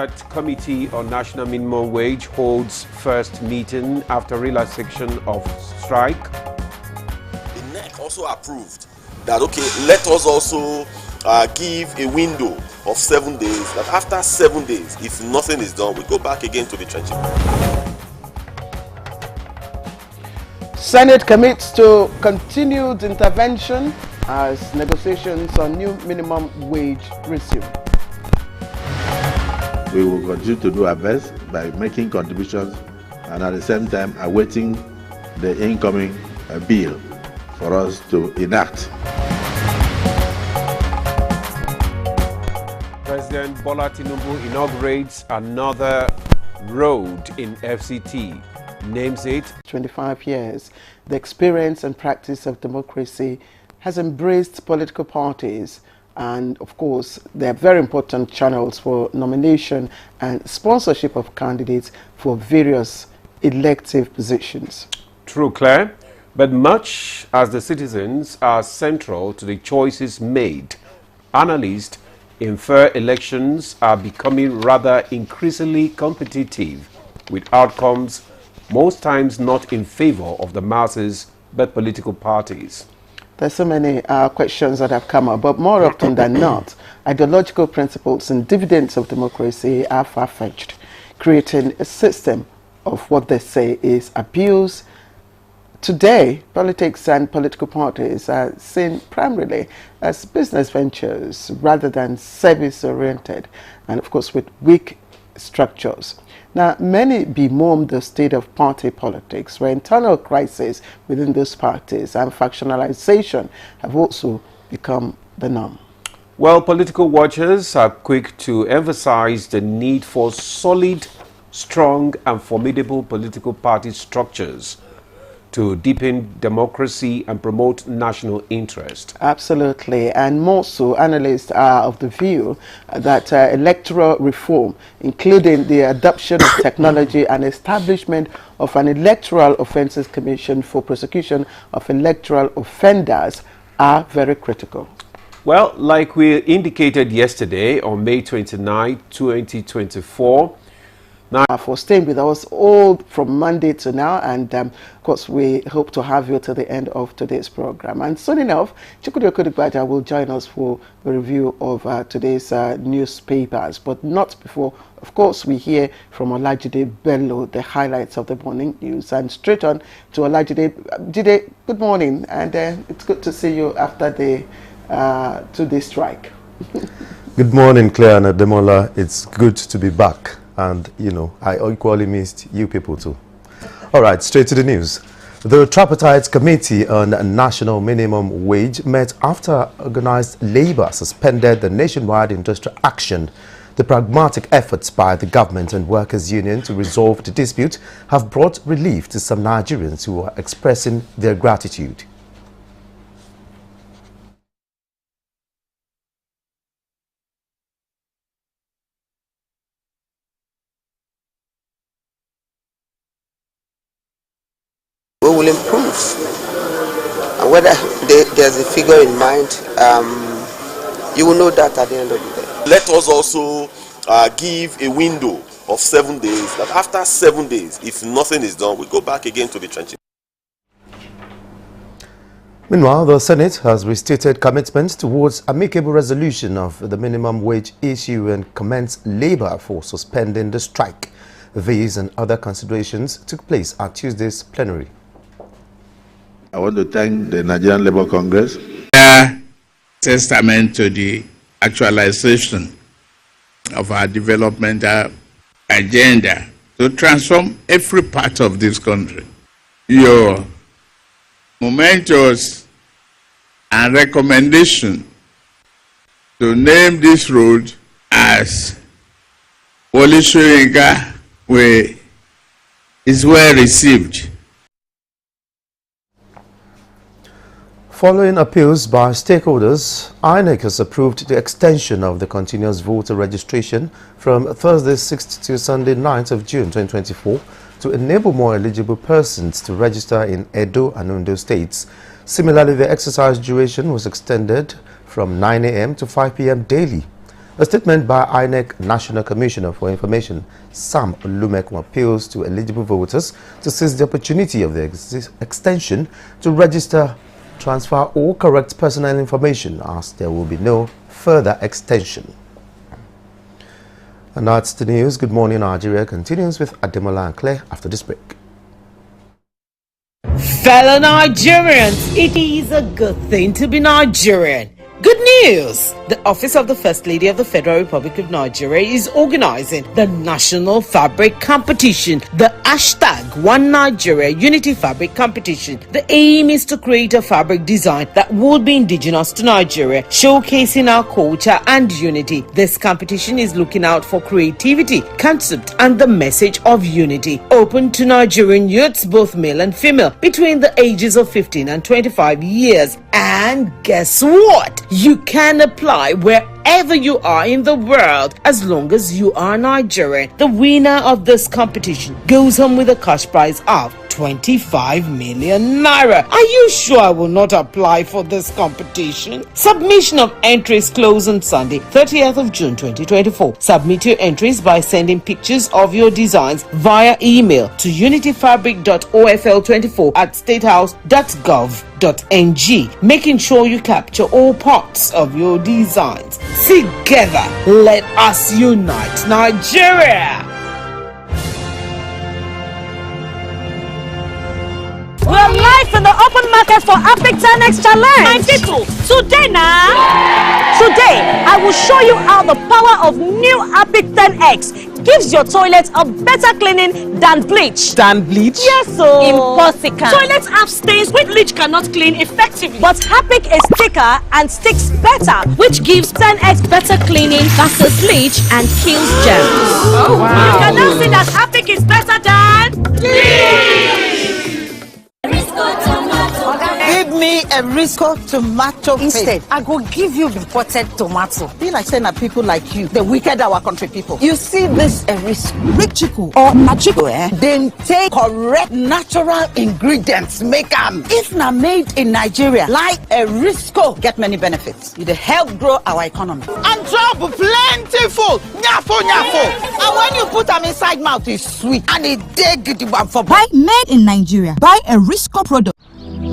Tripartite Committee on National Minimum Wage holds first meeting after relaxation of strike. The NEC also approved that, okay, let us also give a window of 7 days, that after 7 days, if nothing is done, we go back again to the trenches. Senate commits to continued intervention as negotiations on new minimum wage resume. We will continue to do our best by making contributions and at the same time awaiting the incoming bill for us to enact. President Bola Tinubu inaugurates another road in FCT, names it 25 years. The experience and practice of democracy has embraced political parties, and of course they are very important channels for nomination and sponsorship of candidates for various elective positions. True, Claire, but much as the citizens are central to the choices made, analysts infer elections are becoming rather increasingly competitive, with outcomes most times not in favor of the masses but political parties. There's so many questions that have come up, but more often than not, ideological principles and dividends of democracy are far-fetched, creating a system of what they say is abuse. Today, politics and political parties are seen primarily as business ventures rather than service-oriented, and of course with weak structures. Now, many bemoan the state of party politics, where internal crises within those parties and factionalization have also become the norm. Well, political watchers are quick to emphasize the need for solid, strong and formidable political party structures to deepen democracy and promote national interest. Absolutely, and more so, analysts are of the view that electoral reform, including the adoption of technology and establishment of an electoral offences commission for prosecution of electoral offenders, are very critical. Well, like we indicated yesterday on May 29, 2024, for staying with us all from Monday to now, and of course we hope to have you to the end of today's program. And soon enough, Chukwudi Okodigbaja will join us for a review of today's newspapers, but not before, of course, we hear from Olajide Bello the highlights of the morning news. And straight on to Olajide. Jide, good morning, and it's good to see you after the 2-day strike. Good morning, Claire and Ademola. It's good to be back. And, you know, I equally missed you people too. All right, straight to the news. The Tripartite Committee on National Minimum Wage met after organized labor suspended the nationwide industrial action. The pragmatic efforts by the government and workers' union to resolve the dispute have brought relief to some Nigerians who are expressing their gratitude. Will improve, and whether there's a figure in mind, you will know that at the end of the day. Let us also give a window of 7 days, that after 7 days, if nothing is done, we go back again to the trenches. Meanwhile, the Senate has restated commitments towards amicable resolution of the minimum wage issue and commenced labor for suspending the strike. These and other considerations took place at Tuesday's plenary. I want to thank the Nigerian Labour Congress. Testament to the actualization of our developmental agenda to transform every part of this country. Your momentous and recommendation to name this road as Wole Soyinka Way is well received. Following appeals by stakeholders, INEC has approved the extension of the continuous voter registration from Thursday 6th to Sunday 9th of June 2024 to enable more eligible persons to register in Edo and Ondo states. Similarly, the exercise duration was extended from 9 a.m. to 5 p.m. daily. A statement by INEC National Commissioner for Information, Sam Olumekun, appeals to eligible voters to seize the opportunity of the extension to register, transfer or correct personal information, as there will be no further extension. And that's the news. Good morning, Nigeria continues with Ademola and Claire after this break. Fellow Nigerians, it is a good thing to be Nigerian. Good news! The Office of the First Lady of the Federal Republic of Nigeria is organizing the National Fabric Competition, the hashtag One Nigeria Unity Fabric Competition. The aim is to create a fabric design that would be indigenous to Nigeria, showcasing our culture and unity. This competition is looking out for creativity, concept, and the message of unity. Open to Nigerian youths, both male and female, between the ages of 15 and 25 years. And guess what? You can apply wherever you are in the world as long as you are Nigerian. The winner of this competition goes home with a cash prize of 25 million naira. Are you sure I will not apply for this competition? Submission of entries close on Sunday, 30th of June 2024. Submit your entries by sending pictures of your designs via email to unityfabric.ofl24@statehouse.gov.ng, making sure you capture all parts of your designs. Together, let us unite Nigeria! We are live in the open market for Epic 10X Challenge. My people, today I will show you how the power of new Epic 10X gives your toilet a better cleaning than bleach. Than bleach? Yes, so impossible. Toilets have stains which bleach cannot clean effectively. But Epic is thicker and sticks better, which gives 10X better cleaning versus bleach and kills germs. Oh, wow. You can now see that Epic is better than bleach. Give me a Risco tomato Instead, paste. I go give you imported tomato. Be like saying that people like you, the wicked our country people. You see this Risco or Nachiko, They take correct natural ingredients, make them. If not made in Nigeria, like a Risco, get many benefits. It help grow our economy. And drop plentiful, nyafo. And when you put them inside mouth, it's sweet and it dig the one for. Buy made in Nigeria. Buy a Risco product.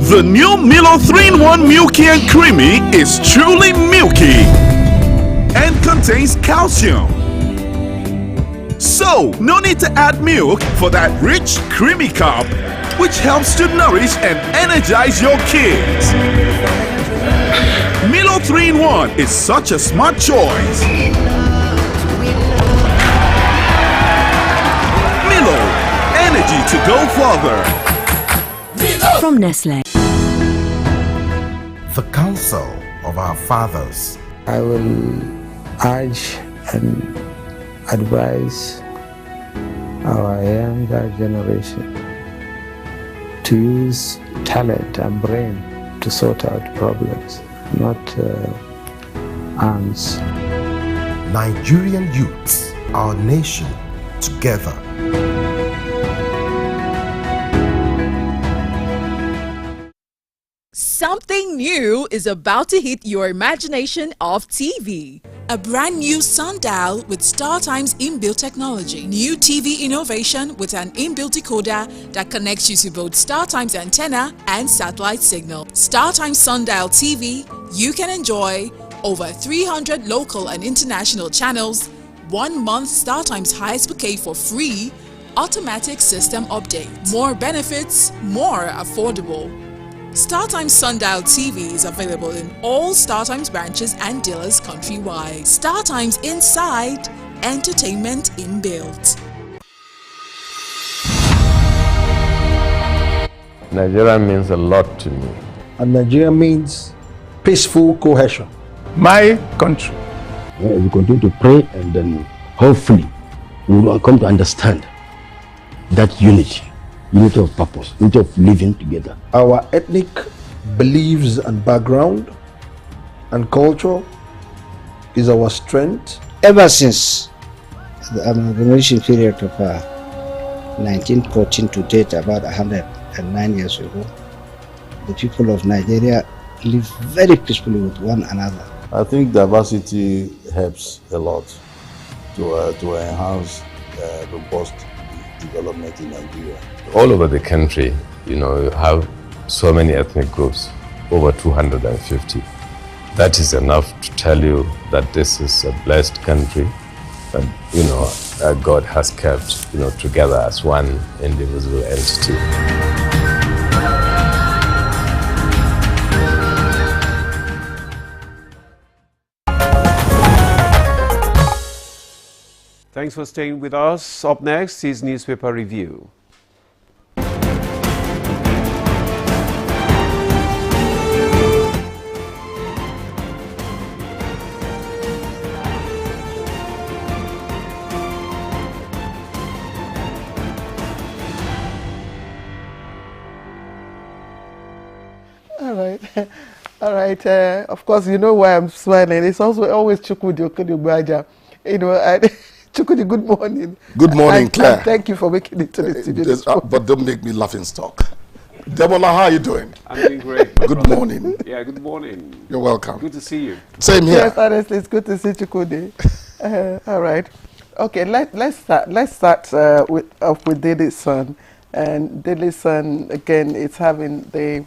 The new Milo 3-in-1 Milky and Creamy is truly milky and contains calcium. So, no need to add milk for that rich, creamy cup, which helps to nourish and energize your kids. Milo 3-in-1 is such a smart choice. Milo, energy to go further. From Nestle. The counsel of our fathers. I will urge and advise our younger generation to use talent and brain to sort out problems, not arms. Nigerian youths, our nation, together. Something new is about to hit your imagination of TV. A brand new sundial with StarTime's inbuilt technology. New TV innovation with an inbuilt decoder that connects you to both StarTime's antenna and satellite signal. StarTime Sundial TV, you can enjoy over 300 local and international channels, 1 month StarTime's highest bouquet for free, automatic system update. More benefits, more affordable. StarTimes Sundial TV is available in all StarTimes branches and dealers countrywide. StarTimes Inside, entertainment inbuilt. Nigeria means a lot to me. And Nigeria means peaceful cohesion. My country. We continue to pray, and then hopefully we will come to understand that unity of purpose, unity of living together. Our ethnic beliefs and background and culture is our strength. Ever since the amalgamation period of 1914 to date, about 109 years ago, the people of Nigeria live very peacefully with one another. I think diversity helps a lot to enhance robust development in Nigeria. All over the country, you know, you have so many ethnic groups, over 250. That is enough to tell you that this is a blessed country that, you know, God has kept, you know, together as one indivisible entity. Thanks for staying with us. Up next is Newspaper Review. All right. Of course, you know why I'm smiling. It's also always Chukwudi Okonubaja. You know, Chukwudi, good morning. Good morning, Claire. And thank you for making it to the studio. But don't make me laughing stock. Demola, how are you doing? I'm doing great. Good morning. Yeah, good morning. You're welcome. Good to see you. Same here. Yes, honestly, it's good to see Chukwudi. All right. Okay, let's start with Daily Sun. And Daily Sun, again, it's having the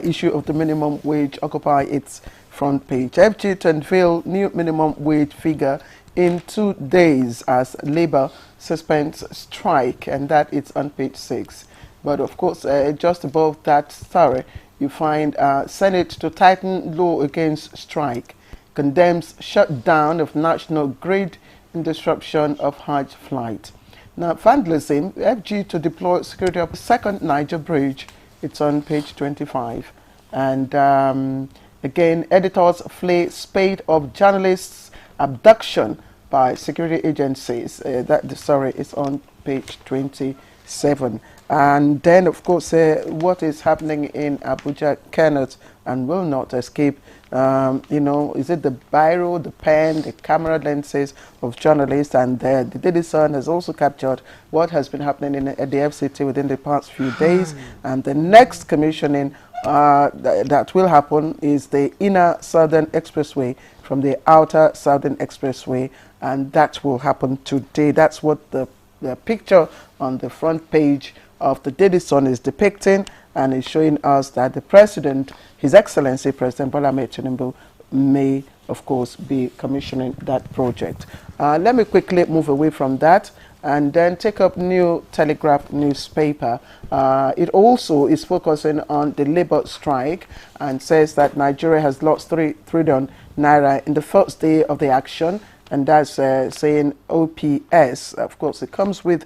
issue of the minimum wage occupy its front page. FG to unveil new minimum wage figure in 2 days as Labour suspends strike, and that is on page 6. But of course, just above that story, you find Senate to tighten law against strike, condemns shutdown of national grid in disruption of Hajj flight. Now, vandalism, FG to deploy security of second Niger bridge. It's on page 25. And again, editors flee spate of journalists' abduction by security agencies. The story is on page 27. And then, of course, what is happening in Abuja cannot and will not escape. You know, is it the biro, the pen, the camera lenses of journalists? And the Daily Sun has also captured what has been happening at the FCT within the past few days. And the next commissioning that will happen is the inner Southern Expressway from the outer Southern Expressway. And that will happen today. That's what the picture on the front page of the Daily Sun is depicting, and is showing us that the President, His Excellency President Bola Ahmed Tinubu, may, of course, be commissioning that project. Let me quickly move away from that and then take up New Telegraph newspaper. It also is focusing on the labor strike and says that Nigeria has lost 3 trillion naira in the first day of the action. And that's saying OPS. Of course, it comes with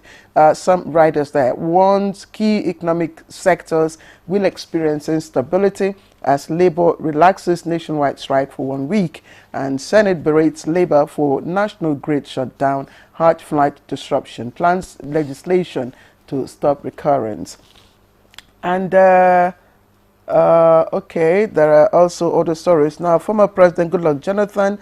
some riders there. Warns key economic sectors will experience instability as Labour relaxes nationwide strike for 1 week. And Senate berates Labour for national grid shutdown, Hajj flight disruption, plans legislation to stop recurrence. And okay, there are also other stories. Now, former President Goodluck Jonathan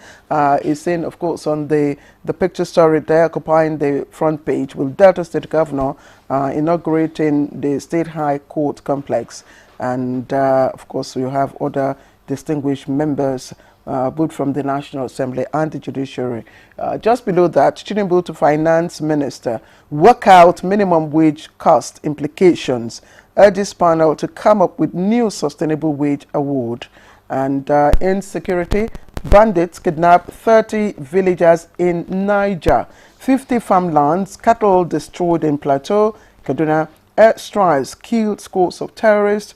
is seen, of course, on the picture story there, occupying the front page, with Delta State Governor inaugurating the State High Court complex. And, of course, you have other distinguished members, both from the National Assembly and the Judiciary. Just below that, Tinubu to Finance Minister, work out minimum wage cost implications, urges panel to come up with new sustainable wage award. And insecurity, bandits kidnap 30 villagers in Niger, 50 farmlands, cattle destroyed in Plateau, Kaduna, airstrikes killed scores of terrorists,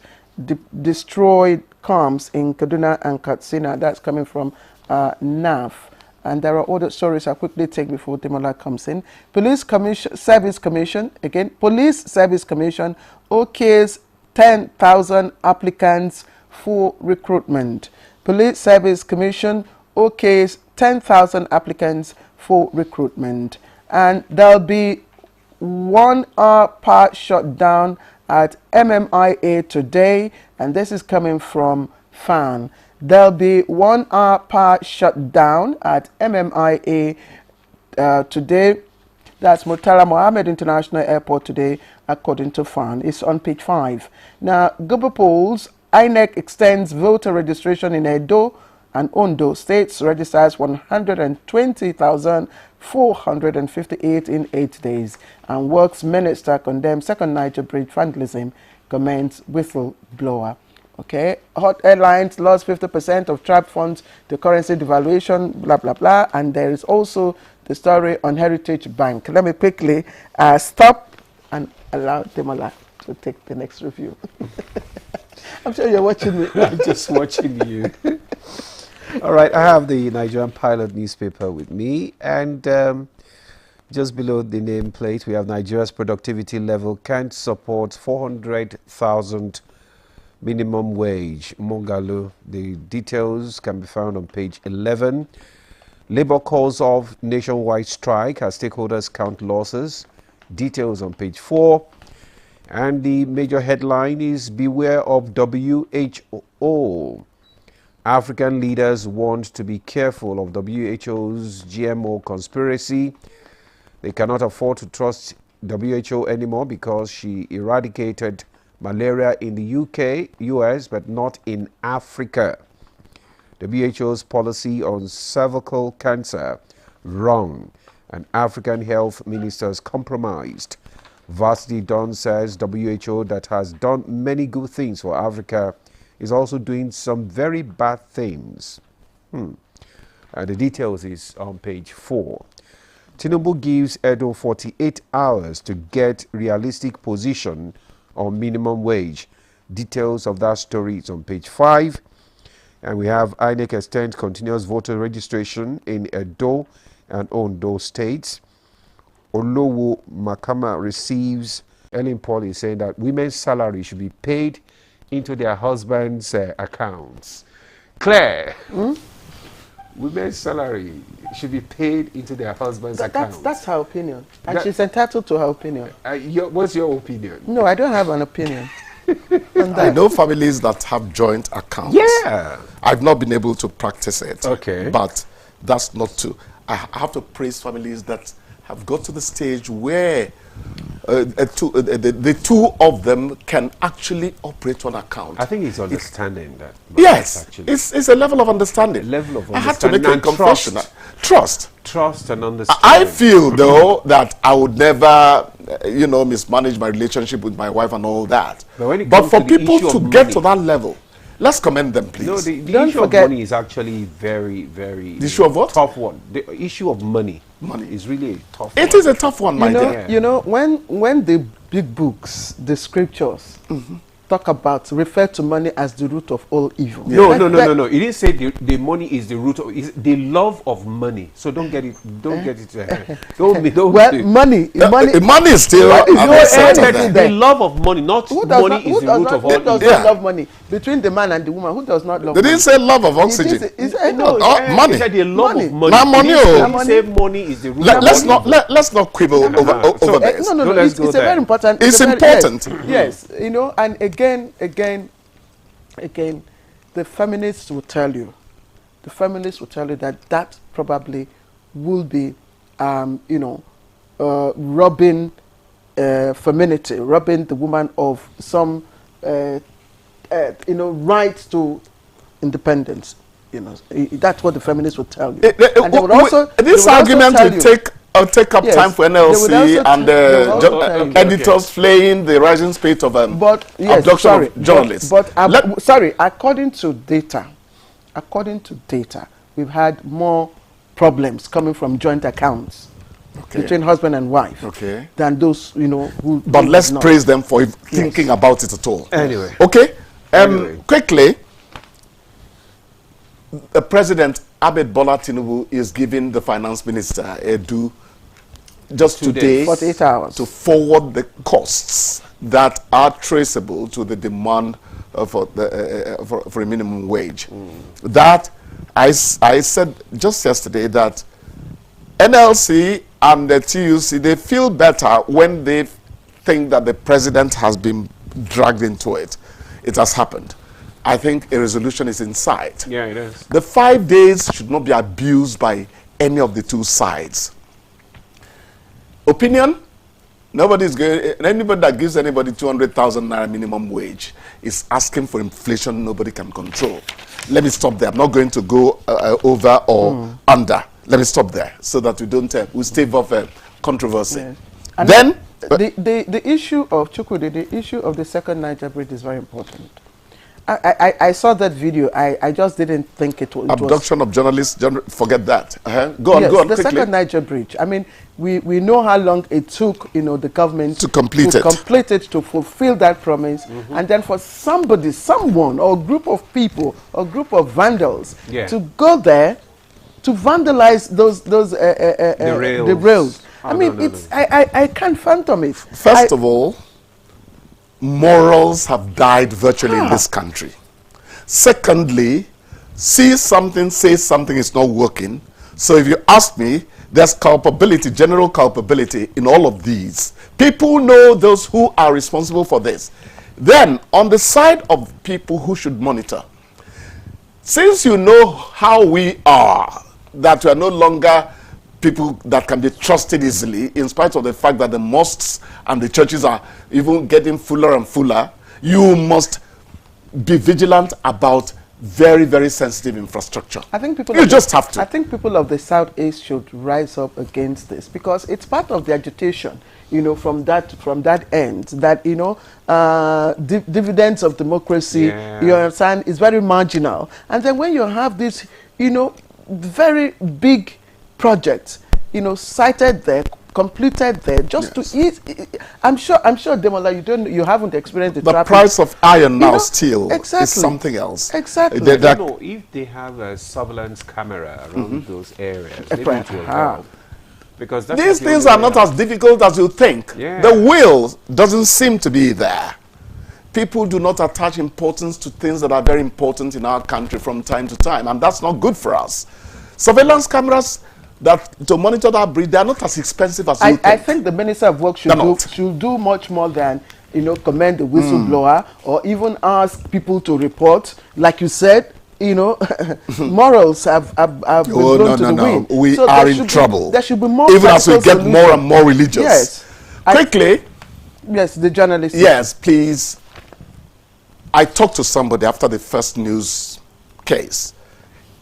destroyed camps in Kaduna and Katsina. That's coming from NAF. And there are other stories I'll quickly take before Demola comes in. Police Service Commission, again, Police Service Commission okays 10,000 applicants for recruitment. Police Service Commission okays 10,000 applicants for recruitment. And there'll be 1 hour power shutdown at MMIA today, and this is coming from FAN. There'll be 1 hour power shutdown at MMIA today. That's Murtala Mohammed International Airport today, according to FAN. It's on page 5. Now, Google polls, INEC extends voter registration in Edo and Ondo states registers 120,458 in 8 days. And Works Minister condemns second Niger bridge vandalism, comments whistleblower. Okay, hot airlines lost 50% of trapped funds to currency devaluation, blah, blah, blah. And there is also the story on Heritage Bank. Let me quickly stop and allow Demola to take the next review. I'm sure you're watching me. I'm just watching you. All right, I have the Nigerian Pilot newspaper with me, and just below the nameplate, we have Nigeria's productivity level can't support 400,000 minimum wage. Mogalo. The details can be found on page 11. Labour calls off nationwide strike as stakeholders count losses. Details on page 4. And the major headline is Beware of WHO. African leaders want to be careful of WHO's GMO conspiracy. They cannot afford to trust WHO anymore because she eradicated malaria in the UK, US, but not in Africa. WHO's policy on cervical cancer, wrong, and African health ministers compromised. Varsity Don says WHO that has done many good things for Africa is also doing some very bad things. The details is on page 4. Tinubu gives Edo 48 hours to get realistic position on minimum wage. Details of that story is on page 5. And we have INEC extends continuous voter registration in Edo and Ondo states. Olowo Makama receives, Ellen Paul is saying that women's salary should be paid into their husbands' accounts. Claire, women's salary should be paid into their husbands' accounts. That's her opinion. And she's entitled to her opinion. What's your opinion? No, I don't have an opinion. I know families that have joint accounts. Yeah. I've not been able to practice it. Okay. But that's not true. I have to praise families that have got to the stage where the two of them can actually operate on account. I think it's understanding that. Yes, actually. It's a level of understanding. I had to make a confession. Trust and understanding. I feel, though, that I would never, mismanage my relationship with my wife and all that. But for people to get to that level, let's commend them, please. No, the issue of money is actually very, very the issue of what? Tough one. The issue of money is really a tough one. It is a tough one, my dear. You know, when the big books, the scriptures, refer to money as the root of all evil. No. It didn't say the money is the root of it's the love of money. So don't get it. Don't get it. Money is still the love of money, not money is the root of all evil. Who does not love money? Between the man and the woman, who does not love money? They didn't say love of oxygen. Money. He said the love of money. Money. He didn't say money is the root of all evil. Let's not quibble over this. No. It's a very important. It's important. Yes, and again, the feminists will tell you that probably will be, robbing femininity, robbing the woman of some, rights to independence. That's what the feminists will tell you. And they would also, this argument will take up time for NLC and editors flaying the rising speed of abduction of journalists. According to data, we've had more problems coming from joint accounts between husband and wife than those who. But let's praise them for thinking about it at all. Anyway, quickly. The President Abed Bola Tinubu is giving the Finance Minister Edu just 2 days 48 hours to forward the costs that are traceable to the demand for a minimum wage. That I said just yesterday that NLC and the TUC, they feel better when they think that the president has been dragged into it. It has happened. I think a resolution is in sight. Yeah, it is. The 5 days should not be abused by any of the two sides. Opinion? Nobody's going. Anybody that gives anybody 200,000 naira minimum wage is asking for inflation nobody can control. Let me stop there. I'm not going to go over or under. Let me stop there so that we don't we stave off controversy. Yes. And then the issue of Chukwudi, the issue of the second Niger bridge is very important. I saw that video. I just didn't think it was abduction of journalists. Forget that. Go on, yes, go on the quickly. second Niger bridge. I mean, we know how long it took, the government to complete it, to fulfill that promise, and then for someone, or group of people, or group of vandals to go there to vandalize the rails. I mean, I can't fathom it. First of all, morals have died virtually in this country. Secondly, see something, say something is not working. So if you ask me, there's culpability, general culpability in all of these. People know those who are responsible for this. Then, on the side of people who should monitor, since you know how we are, that we are no longer people that can be trusted easily, in spite of the fact that the mosques and the churches are even getting fuller and fuller, you must be vigilant about very, very sensitive infrastructure. I think people have to. I think people of the Southeast should rise up against this, because it's part of the agitation, from that end, that, dividends of democracy, you understand, is very marginal. And then when you have this, very big projects, cited there, completed there, just to ease. I'm sure, Demola, you haven't experienced the price of iron now steel is something else. Exactly. If they have a surveillance camera around those areas, maybe it will help. Because these things are not as difficult as you think. The will doesn't seem to be there. People do not attach importance to things that are very important in our country from time to time, and that's not good for us. Surveillance cameras to monitor that bridge, they are not as expensive as you think. I think the Minister of Work should do much more than commend the whistleblower or even ask people to report. Like you said, morals have been blown to the wind. We are in trouble. There should be more, even as we get more and more religious. Yes. Quickly. Yes, the journalist. Yes, please. I talked to somebody after the first news case,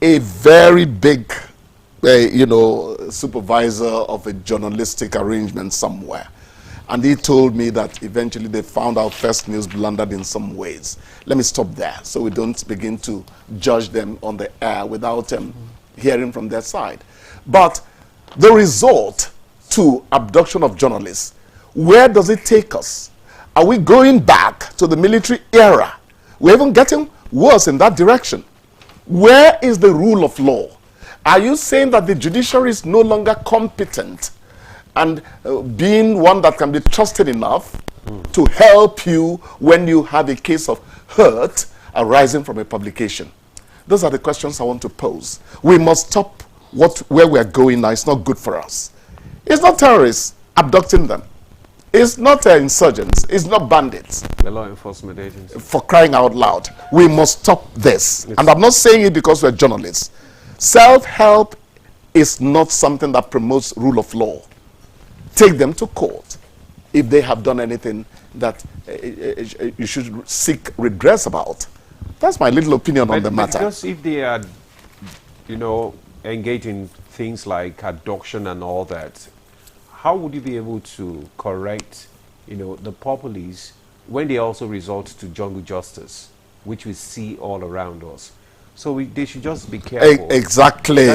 a very big, supervisor of a journalistic arrangement somewhere. And he told me that eventually they found out first news blundered in some ways. Let me stop there so we don't begin to judge them on the air without hearing from their side. But the resort to abduction of journalists, where does it take us? Are we going back to the military era? We're even getting worse in that direction. Where is the rule of law? Are you saying that the judiciary is no longer competent and being one that can be trusted enough to help you when you have a case of hurt arising from a publication? Those are the questions I want to pose. We must stop where we're going now. It's not good for us. It's not terrorists abducting them. It's not insurgents. It's not bandits. The law enforcement agency. For crying out loud. We must stop this. And I'm not saying it because we're journalists. Self-help is not something that promotes rule of law. Take them to court if they have done anything that you should seek redress about. That's my little opinion on the matter. Because if they are, engaged in things like abduction and all that, how would you be able to correct, the populace when they also resort to jungle justice, which we see all around us? So they should just be careful. Exactly.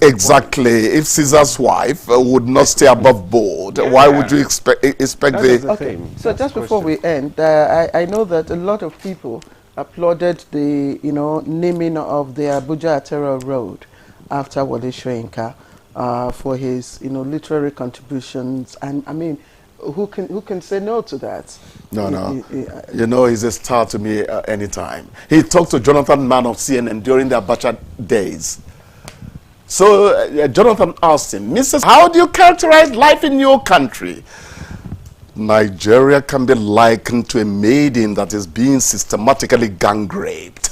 Exactly. If Caesar's wife would not stay above board, why would you expect the... Okay. So just before we end, I know that a lot of people applauded the, naming of the Abuja Atero Road after Wole Soyinka. For his, literary contributions, and I mean, who can say no to that? No. He's a star to me anytime. He talked to Jonathan Mann of CNN during the Abacha days. So Jonathan asked him, Mrs. How do you characterize life in your country? Nigeria can be likened to a maiden that is being systematically gang raped.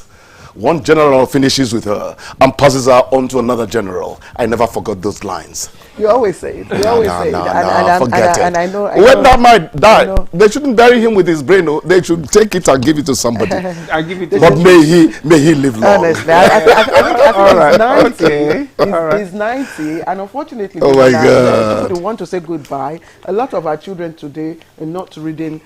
One general finishes with her and passes her on to another general. I never forgot those lines. You always say it. You always say it. And I know. When that might die, they shouldn't bury him with his brain. No, they should take it and give it to somebody. I give it to but may he live long. Honestly, I think he's 90. Okay. He's 90, and unfortunately, oh my God, people want to say goodbye. A lot of our children today are not reading,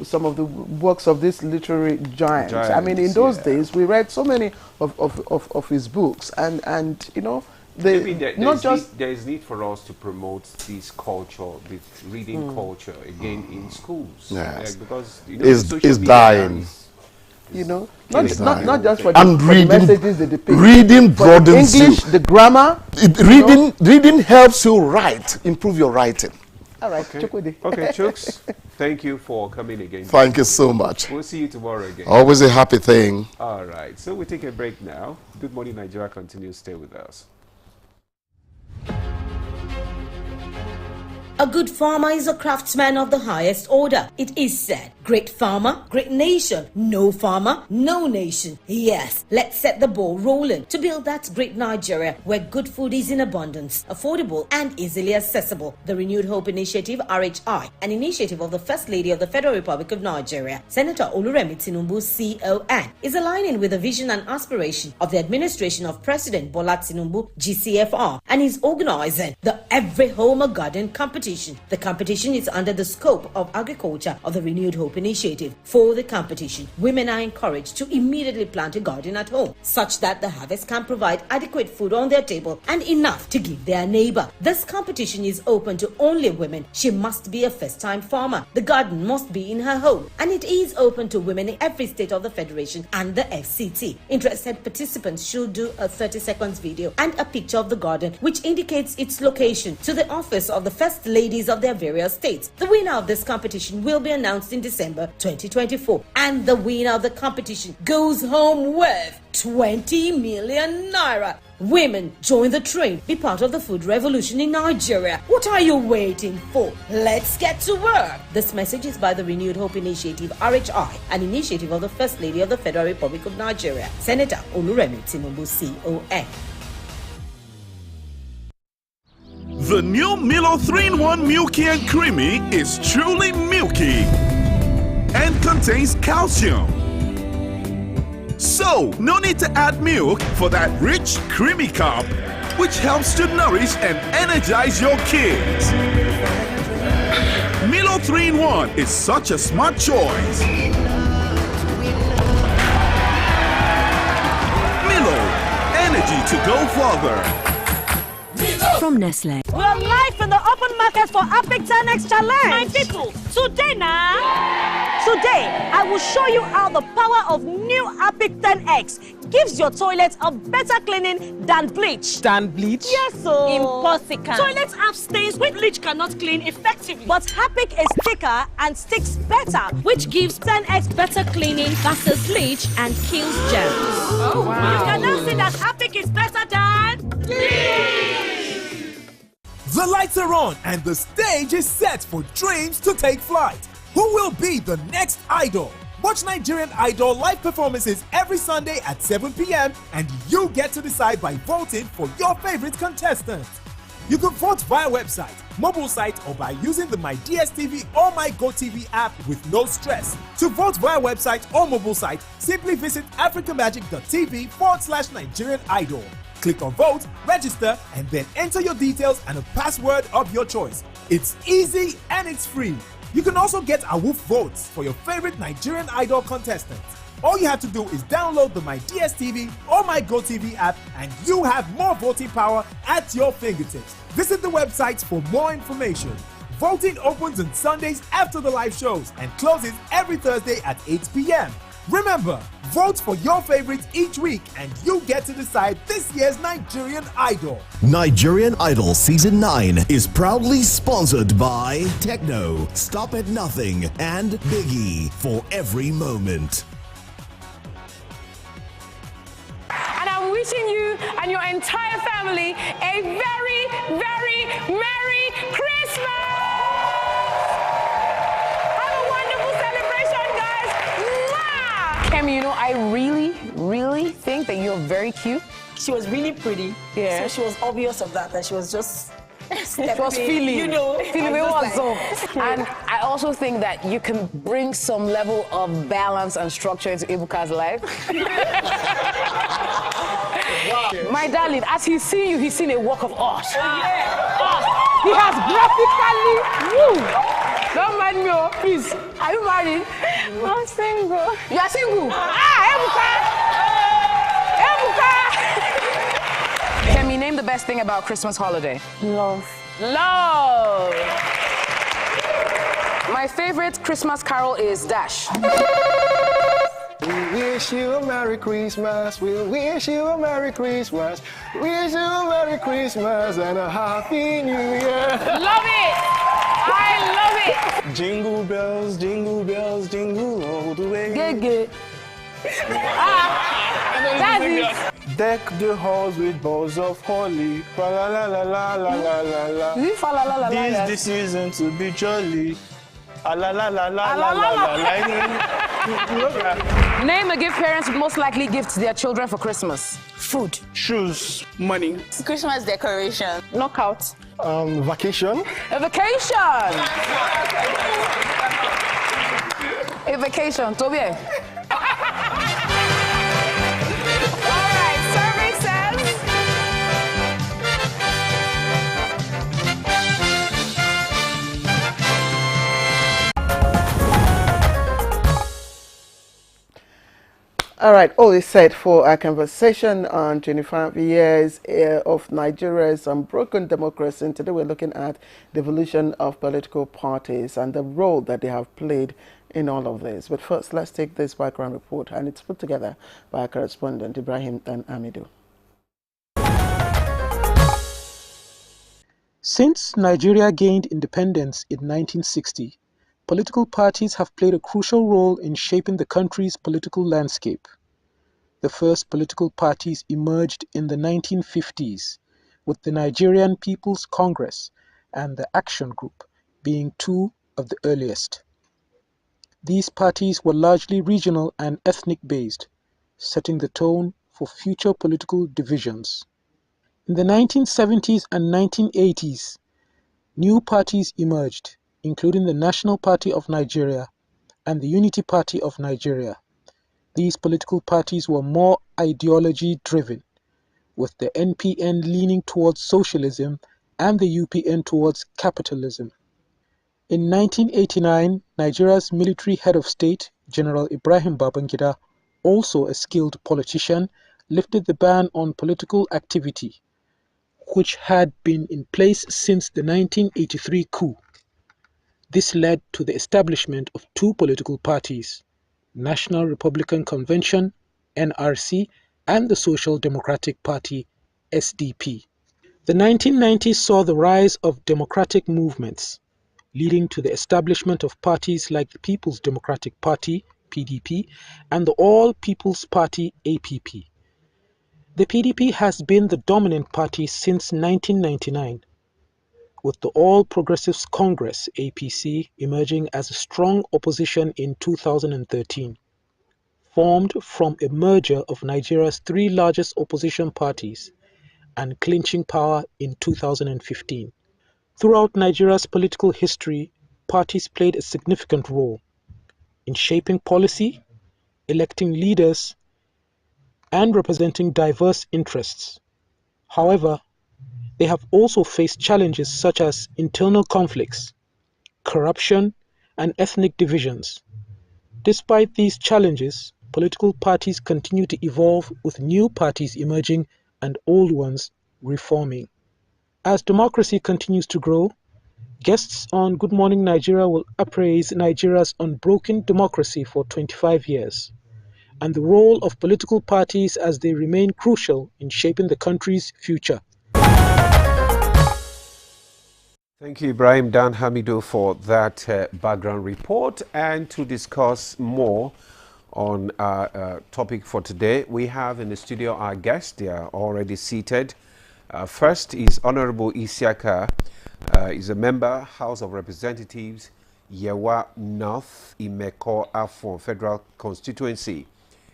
some of the works of this literary giants. I mean, in those days, we read so many of his books, and there is need for us to promote this culture, this reading culture again in schools. Yes. Because it's dying. Not just for and the reading, messages they depict. Reading broadens English, you. the grammar. Reading helps you write, improve your writing. All right, okay, Chooks, thank you for coming again. Thank you so much. We'll see you tomorrow again. Always a happy thing. All right, so we take a break now. Good Morning Nigeria continues. Stay with us. A good farmer is a craftsman of the highest order. It is said, great farmer, great nation. No farmer, no nation. Yes, let's set the ball rolling to build that great Nigeria where good food is in abundance, affordable and easily accessible. The Renewed Hope Initiative, RHI, an initiative of the First Lady of the Federal Republic of Nigeria, Senator Oluremi Tinubu, CON, is aligning with the vision and aspiration of the administration of President Bola Tinubu, GCFR, and is organizing the Every Home a Garden competition. The competition is under the scope of agriculture of the Renewed Hope Initiative. For the competition, women are encouraged to immediately plant a garden at home, such that the harvest can provide adequate food on their table and enough to give their neighbor. This competition is open to only women. She must be a first-time farmer. The garden must be in her home, and it is open to women in every state of the Federation and the FCT. Interested participants should do a 30-second video and a picture of the garden, which indicates its location, to the office of the First Ladies of their various states. The winner of this competition will be announced in December 2024, and the winner of the competition goes home with 20 million naira. Women, join the train. Be part of the food revolution in Nigeria. What are you waiting for? Let's get to work. This message is by the Renewed Hope Initiative, RHI, an initiative of the First Lady of the Federal Republic of Nigeria, Senator Oluremi Tinubu, CON. The new Milo 3-in-1 Milky and Creamy is truly milky and contains calcium. So, no need to add milk for that rich, creamy cup, which helps to nourish and energize your kids. Milo 3-in-1 is such a smart choice. Milo, energy to go further. From Nestle. We are live in the open market for Epic 10X Challenge. My people, today I will show you how the power of new Epic 10X gives your toilet a better cleaning than bleach. Than bleach? Yes, so. Impossible. Toilets have stains which bleach cannot clean effectively. But Epic is thicker and sticks better, which gives 10X better cleaning versus bleach and kills germs. Oh, wow. You can now see that Epic is better than bleach. The lights are on and the stage is set for dreams to take flight. Who will be the next idol? Watch Nigerian Idol live performances every Sunday at 7 p.m. and you get to decide by voting for your favorite contestant. You can vote via website, mobile site, or by using the My DSTV or My GoTV app with no stress. To vote via website or mobile site, simply visit africamagic.tv/Nigerian Idol. Click on vote, register, and then enter your details and a password of your choice. It's easy and it's free. You can also get AWOOF votes for your favorite Nigerian Idol contestants. All you have to do is download the My DSTV or My GoTV app and you have more voting power at your fingertips. Visit the websites for more information. Voting opens on Sundays after the live shows and closes every Thursday at 8 p.m. Remember, vote for your favorites each week and you get to decide this year's Nigerian Idol. Nigerian Idol Season 9 is proudly sponsored by Techno, Stop at Nothing, and Biggie for every moment. And I'm wishing you and your entire family a very, very Merry Christmas! Have a wonderful celebration, guys! Mwah! Kemi, you know, I really think that you're very cute. She was really pretty. Yeah. So she was obvious of that, and she was just... It was feeling. You know, feeling I was was just so. And I also think that you can bring some level of balance and structure into Ebuka's life. My darling, as he's seen you, he's seen a work of art. He has graphically. Don't mind me, oh, please. Are you married? I'm single. You are single? Ebuka! Can we name the best thing about Christmas holiday? Love. Love! My favorite Christmas carol is Dash. We wish you a Merry Christmas. We wish you a Merry Christmas. We wish you a Merry Christmas and a Happy New Year. Love it! I love it! Jingle bells, jingle all the way. Gege. That's it. Deck the halls with boughs of holly. Fa la la la la la la la la. Is it fa la la la la? This the season to be jolly. A la la la la la la la. Name a gift parents would most likely give to their children for Christmas. Food. Shoes, money. Christmas decoration. Knockout. Vacation. A vacation. A vacation. Toby. All right, survey says. All right, all is set for our conversation on 25 years of Nigeria's unbroken democracy. And today we're looking at the evolution of political parties and the role that they have played in all of this. But first, let's take this background report, and it's put together by our correspondent, Ibrahim and Amidu. Since Nigeria gained independence in 1960, political parties have played a crucial role in shaping the country's political landscape. The first political parties emerged in the 1950s, with the Nigerian People's Congress and the Action Group being two of the earliest. These parties were largely regional and ethnic-based, setting the tone for future political divisions. In the 1970s and 1980s, new parties emerged, including the National Party of Nigeria and the Unity Party of Nigeria. These political parties were more ideology-driven, with the NPN leaning towards socialism and the UPN towards capitalism. In 1989, Nigeria's military head of state, General Ibrahim Babangida, also a skilled politician, lifted the ban on political activity, which had been in place since the 1983 coup. This led to the establishment of two political parties, National Republican Convention, NRC, and the Social Democratic Party, SDP. The 1990s saw the rise of democratic movements, leading to the establishment of parties like the People's Democratic Party, PDP, and the All People's Party, APP. The PDP has been the dominant party since 1999, with the All Progressives Congress, APC, emerging as a strong opposition in 2013. Formed from a merger of Nigeria's three largest opposition parties and clinching power in 2015. Throughout Nigeria's political history, parties played a significant role in shaping policy, electing leaders, and representing diverse interests. However, they have also faced challenges such as internal conflicts, corruption, and ethnic divisions. Despite these challenges, political parties continue to evolve, with new parties emerging and old ones reforming. As democracy continues to grow, guests on Good Morning Nigeria will appraise Nigeria's unbroken democracy for 25 years and the role of political parties as they remain crucial in shaping the country's future. Thank you, Ibrahim Dan Hamido, for that background report. And to discuss more on our topic for today, we have in the studio our guests. They are already seated. First is Honorable Isiaka. He's a member, House of Representatives, Yewa North, Imeko Afon Federal Constituency.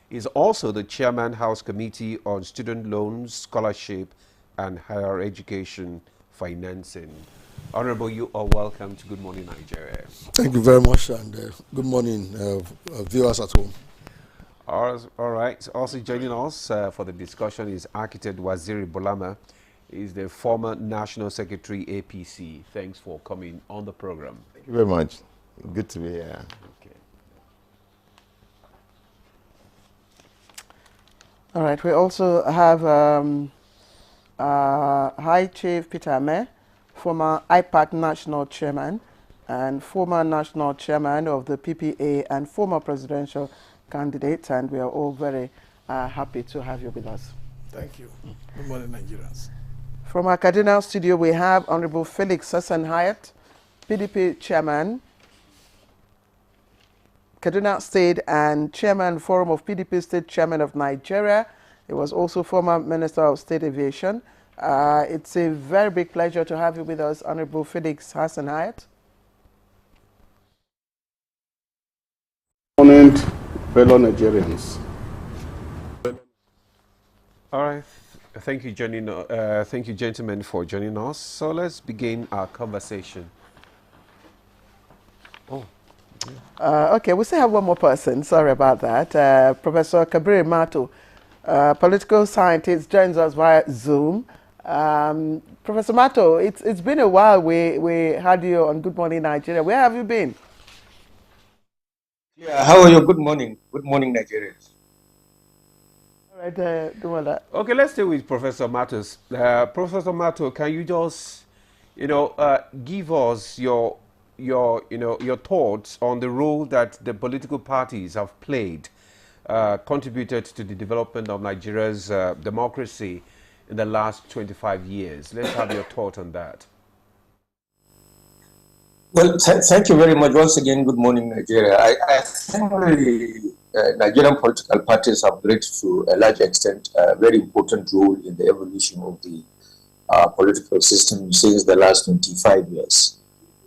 He's also the Chairman, House Committee on Student Loans, Scholarship, and Higher Education financing. Honorable, you are welcome to Good Morning Nigeria. Thank you very much, and good morning, viewers at home. All right. Also joining us for the discussion is architect Waziri Bolama. He's the former National Secretary, APC. Thanks for coming on the program. Thank you very much. Good to be here. Okay. All right. We also have High Chief Peter Ame, former IPAC National Chairman and former National Chairman of the PPA and former presidential candidate, and we are all very happy to have you with us. Thank you. Good morning, Nigerians. From our Cardinal studio, we have Honorable Felix Hassan Hyatt, PDP Chairman, Kaduna State and Chairman Forum of PDP State Chairman of Nigeria. He was also former Minister of State Aviation. It's a very big pleasure to have you with us, Honorable Felix Hassan Hyatt. Good morning, fellow Nigerians. All right. Thank you, thank you, gentlemen, for joining us. So let's begin our conversation. Oh. Okay, we still have one more person. Sorry about that. Professor Kabir Mato, political scientist, joins us via Zoom. Professor Mato, it's been a while. We had you on Good Morning Nigeria. Where have you been? Yeah, how are you? Good morning. Good morning, Nigerians. All right, do all that. Okay, let's stay with Professor Matos. Professor Mato, can you just, give us your thoughts on the role that the political parties have played, contributed to the development of Nigeria's democracy in the last 25 years? Let's have your thought on that. Well, thank you very much. Once again, good morning, Nigeria. I think the Nigerian political parties have played to a large extent a very important role in the evolution of the political system since the last 25 years.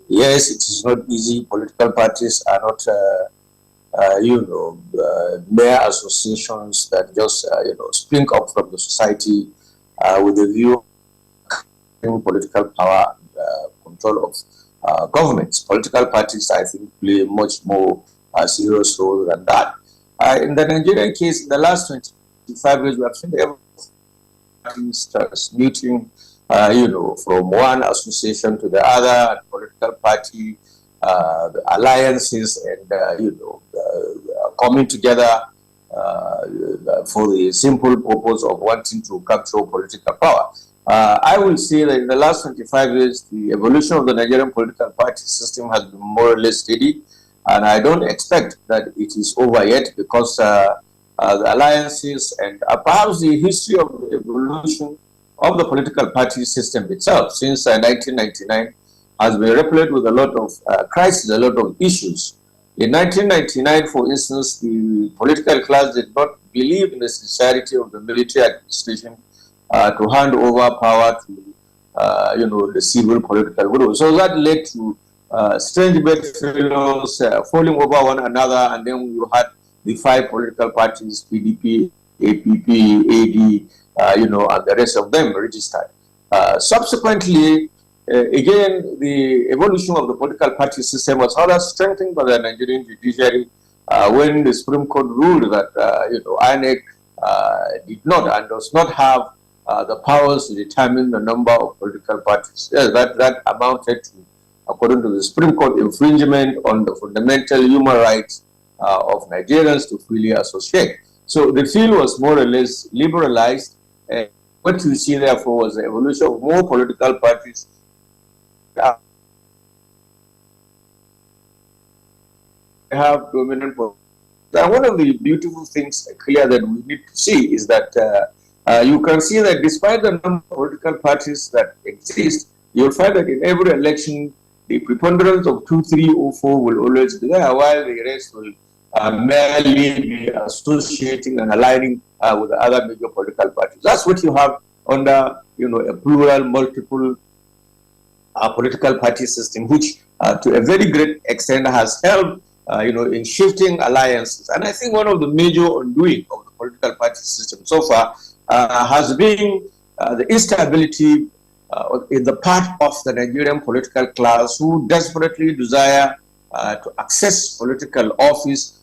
Yes, it is not easy. Political parties are not, mere associations that just, spring up from the society with a view of political power, control of governments. Political parties, I think, play a much more serious role than that. In the Nigerian case, in the last 25 years, we have seen the parties transmuting, from one association to the other, political party, the alliances, and, coming together for the simple purpose of wanting to capture political power. I will say that in the last 25 years, the evolution of the Nigerian political party system has been more or less steady, and I don't expect that it is over yet because the alliances and perhaps the history of the evolution of the political party system itself since 1999 has been replete with a lot of crises, a lot of issues. In 1999, for instance, the political class did not believe in the sincerity of the military administration to hand over power to, the civil political group. So that led to strange bedfellows falling over one another, and then you had the five political parties, PDP, APP, AD, and the rest of them registered. Subsequently, again, the evolution of the political party system was further strengthened by the Nigerian judiciary when the Supreme Court ruled that, INEC did not and does not have the powers to determine the number of political parties. Yes, that amounted to, according to the Supreme Court, infringement on the fundamental human rights of Nigerians to freely associate. So the field was more or less liberalized. And what you see, therefore, was the evolution of more political parties. Have dominant politics. And one of the beautiful things clear that we need to see is that you can see that despite the number of political parties that exist, you'll find that in every election, the preponderance of 2, 3, or 4 will always be there, while the rest will merely be associating and aligning with the other major political parties. That's what you have under, a plural, multiple political party system, which to a very great extent has helped, in shifting alliances. And I think one of the major undoing of the political party system so far has been the instability in the part of the Nigerian political class who desperately desire to access political office,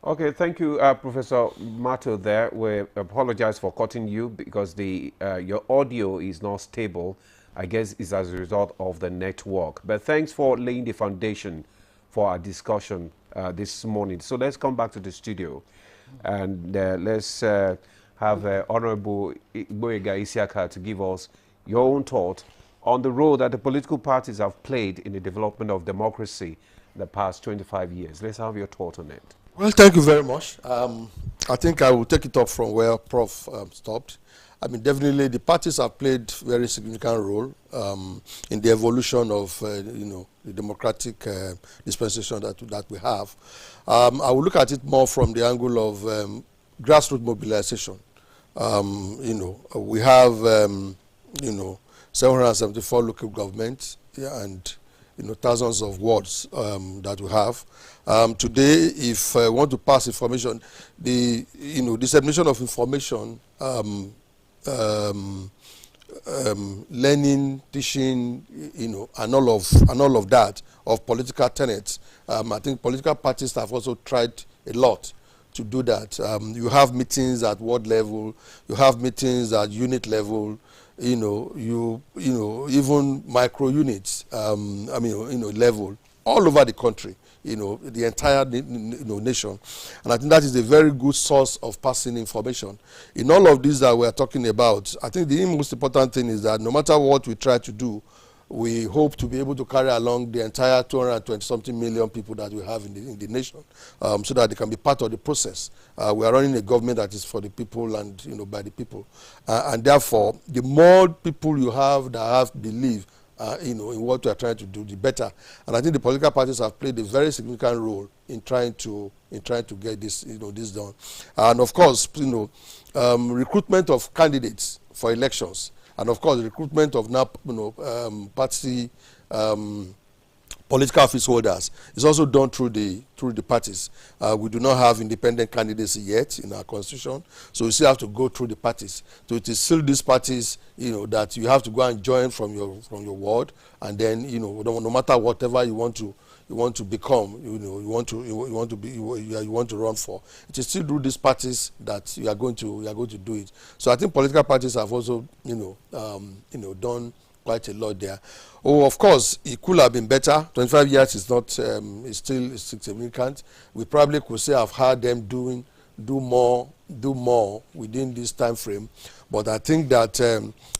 Okay, thank you, Professor Mato there. We apologize for cutting you because the your audio is not stable. I guess it's as a result of the network. But thanks for laying the foundation for our discussion this morning. So let's come back to the studio and let's have Honorable Igboyega Isiaka to give us your own thought on the role that the political parties have played in the development of democracy in the past 25 years. Let's have your thought on it. Well, thank you very much. I think I will take it up from where Prof stopped. I mean, definitely the parties have played very significant role in the evolution of, the democratic dispensation that we have. I will look at it more from the angle of grassroots mobilization. We have, 774 local governments, and thousands of wards that we have. Today, if I want to pass information, the dissemination of information, learning, teaching, and all of that of political tenets. I think political parties have also tried a lot to do that. You have meetings at ward level, you have meetings at unit level, even micro units, level all over the country, the entire nation. And I think that is a very good source of passing information. In all of these that we are talking about, I think the most important thing is that no matter what we try to do, we hope to be able to carry along the entire 220-something million people that we have in the nation, so that they can be part of the process. We are running a government that is for the people and by the people, and therefore, the more people you have that have belief, in what we are trying to do, the better. And I think the political parties have played a very significant role in trying to get this this done. And of course, recruitment of candidates for elections. And of course, the recruitment of party political office holders is also done through the parties. We do not have independent candidates yet in our constitution, so we still have to go through the parties. So it is still these parties, that you have to go and join from your ward, and then no matter whatever you want to become, you want to run for. It is still through these parties that you are going to do it. So I think political parties have also done quite a lot there. Oh, of course, it could have been better. 25 years is not, it's still significant. We probably could say I've had them do more within this time frame. But I think that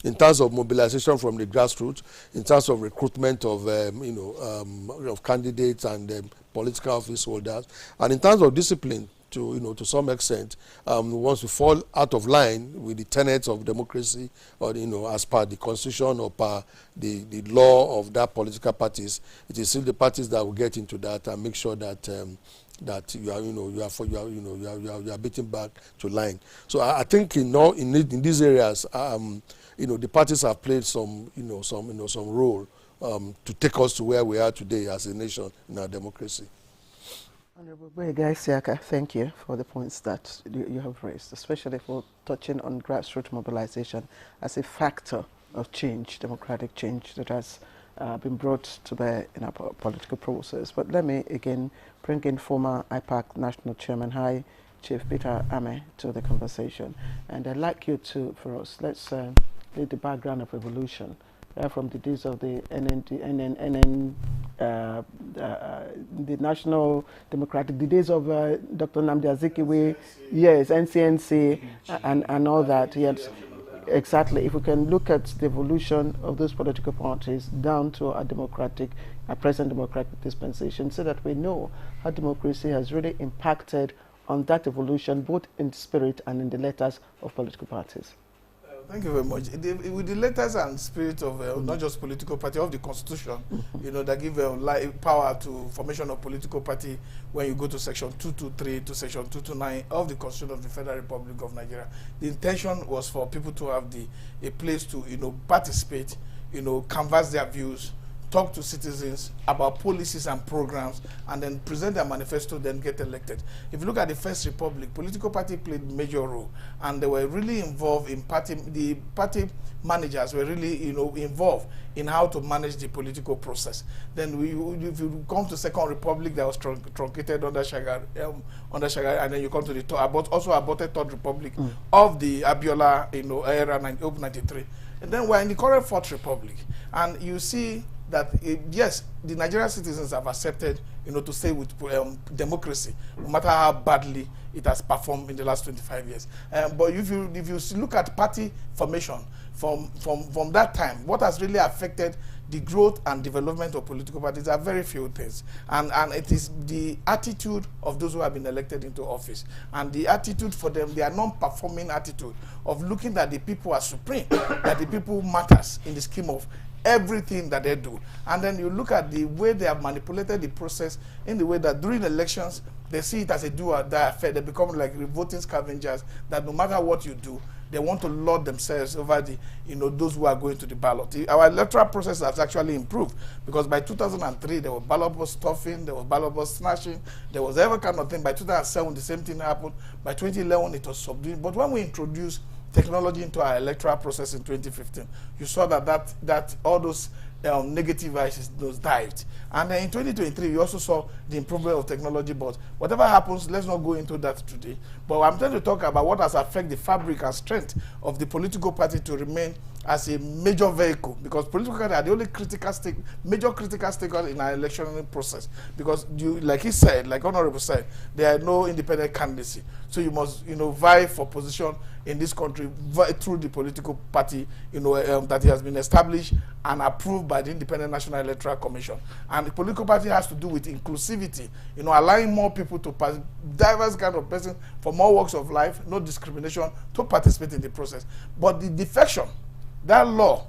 in terms of mobilization from the grassroots, in terms of recruitment of of candidates and political office holders, and in terms of discipline, to some extent, once we fall out of line with the tenets of democracy, or as per the constitution or per the law of that political parties, it is still the parties that will get into that and make sure that you are beaten back to line. So I think in these areas, the parties have played some role to take us to where we are today as a nation in our democracy. Honorable Igboyega Isiaka, thank you for the points that you have raised, especially for touching on grassroots mobilization as a factor of change, democratic change that has been brought to bear in our political process. But let me again bring in former IPAC National Chairman, High Chief Peter Ame, to the conversation. And I'd like you to, for us, let's lead the background of evolution. From the days of the the National Democratic, the days of Dr. Nnamdi Azikiwe, yes, NCNC, and all that. Yes, exactly. If we can look at the evolution of those political parties down to our present democratic dispensation, so that we know how democracy has really impacted on that evolution, both in spirit and in the letters of political parties. Thank you very much. With the letters and spirit of not just political party, of the constitution, that give power to formation of political party when you go to section 223 to section 229 of the Constitution of the Federal Republic of Nigeria. The intention was for people to have a place to, participate, canvass their views, talk to citizens about policies and programs, and then present their manifesto, then get elected. If you look at the First Republic, political party played a major role, and they were really involved in the party managers were really, involved in how to manage the political process. Then if you come to Second Republic, that was truncated under Shagari, and then you come to the also aborted Third Republic of the Abiola, era 1993. And then we're in the current Fourth Republic, and you see that yes, the Nigerian citizens have accepted, to stay with democracy, no matter how badly it has performed in the last 25 years. But if you look at party formation from that time, what has really affected the growth and development of political parties are very few things, and it is the attitude of those who have been elected into office, and the attitude for them, they are non-performing attitude of looking at the people as supreme, that the people matters in the scheme of everything that they do. And then you look at the way they have manipulated the process in the way that during elections, they see it as a do or die affair. They become like voting scavengers, that no matter what you do, they want to lord themselves over the, those who are going to the ballot. Our electoral process has actually improved, because by 2003, there was ballot box stuffing, there was ballot box snatching, there was every kind of thing. By 2007, the same thing happened. By 2011, it was subdued. But when we introduced technology into our electoral process in 2015, you saw that all those negative voices, those died. And then in 2023, you also saw the improvement of technology. But whatever happens, let's not go into that today. But I'm trying to talk about what has affected the fabric and strength of the political party to remain as a major vehicle, because political parties are the only major critical stakeholders in our electoral process. Because like he said, like Honorable said, there are no independent candidacy. So you must, vie for position in this country through the political party, that has been established and approved by the Independent National Electoral Commission. And the political party has to do with inclusivity, allowing more people to diverse kind of persons from all walks of life, no discrimination, to participate in the process. But the defection, that law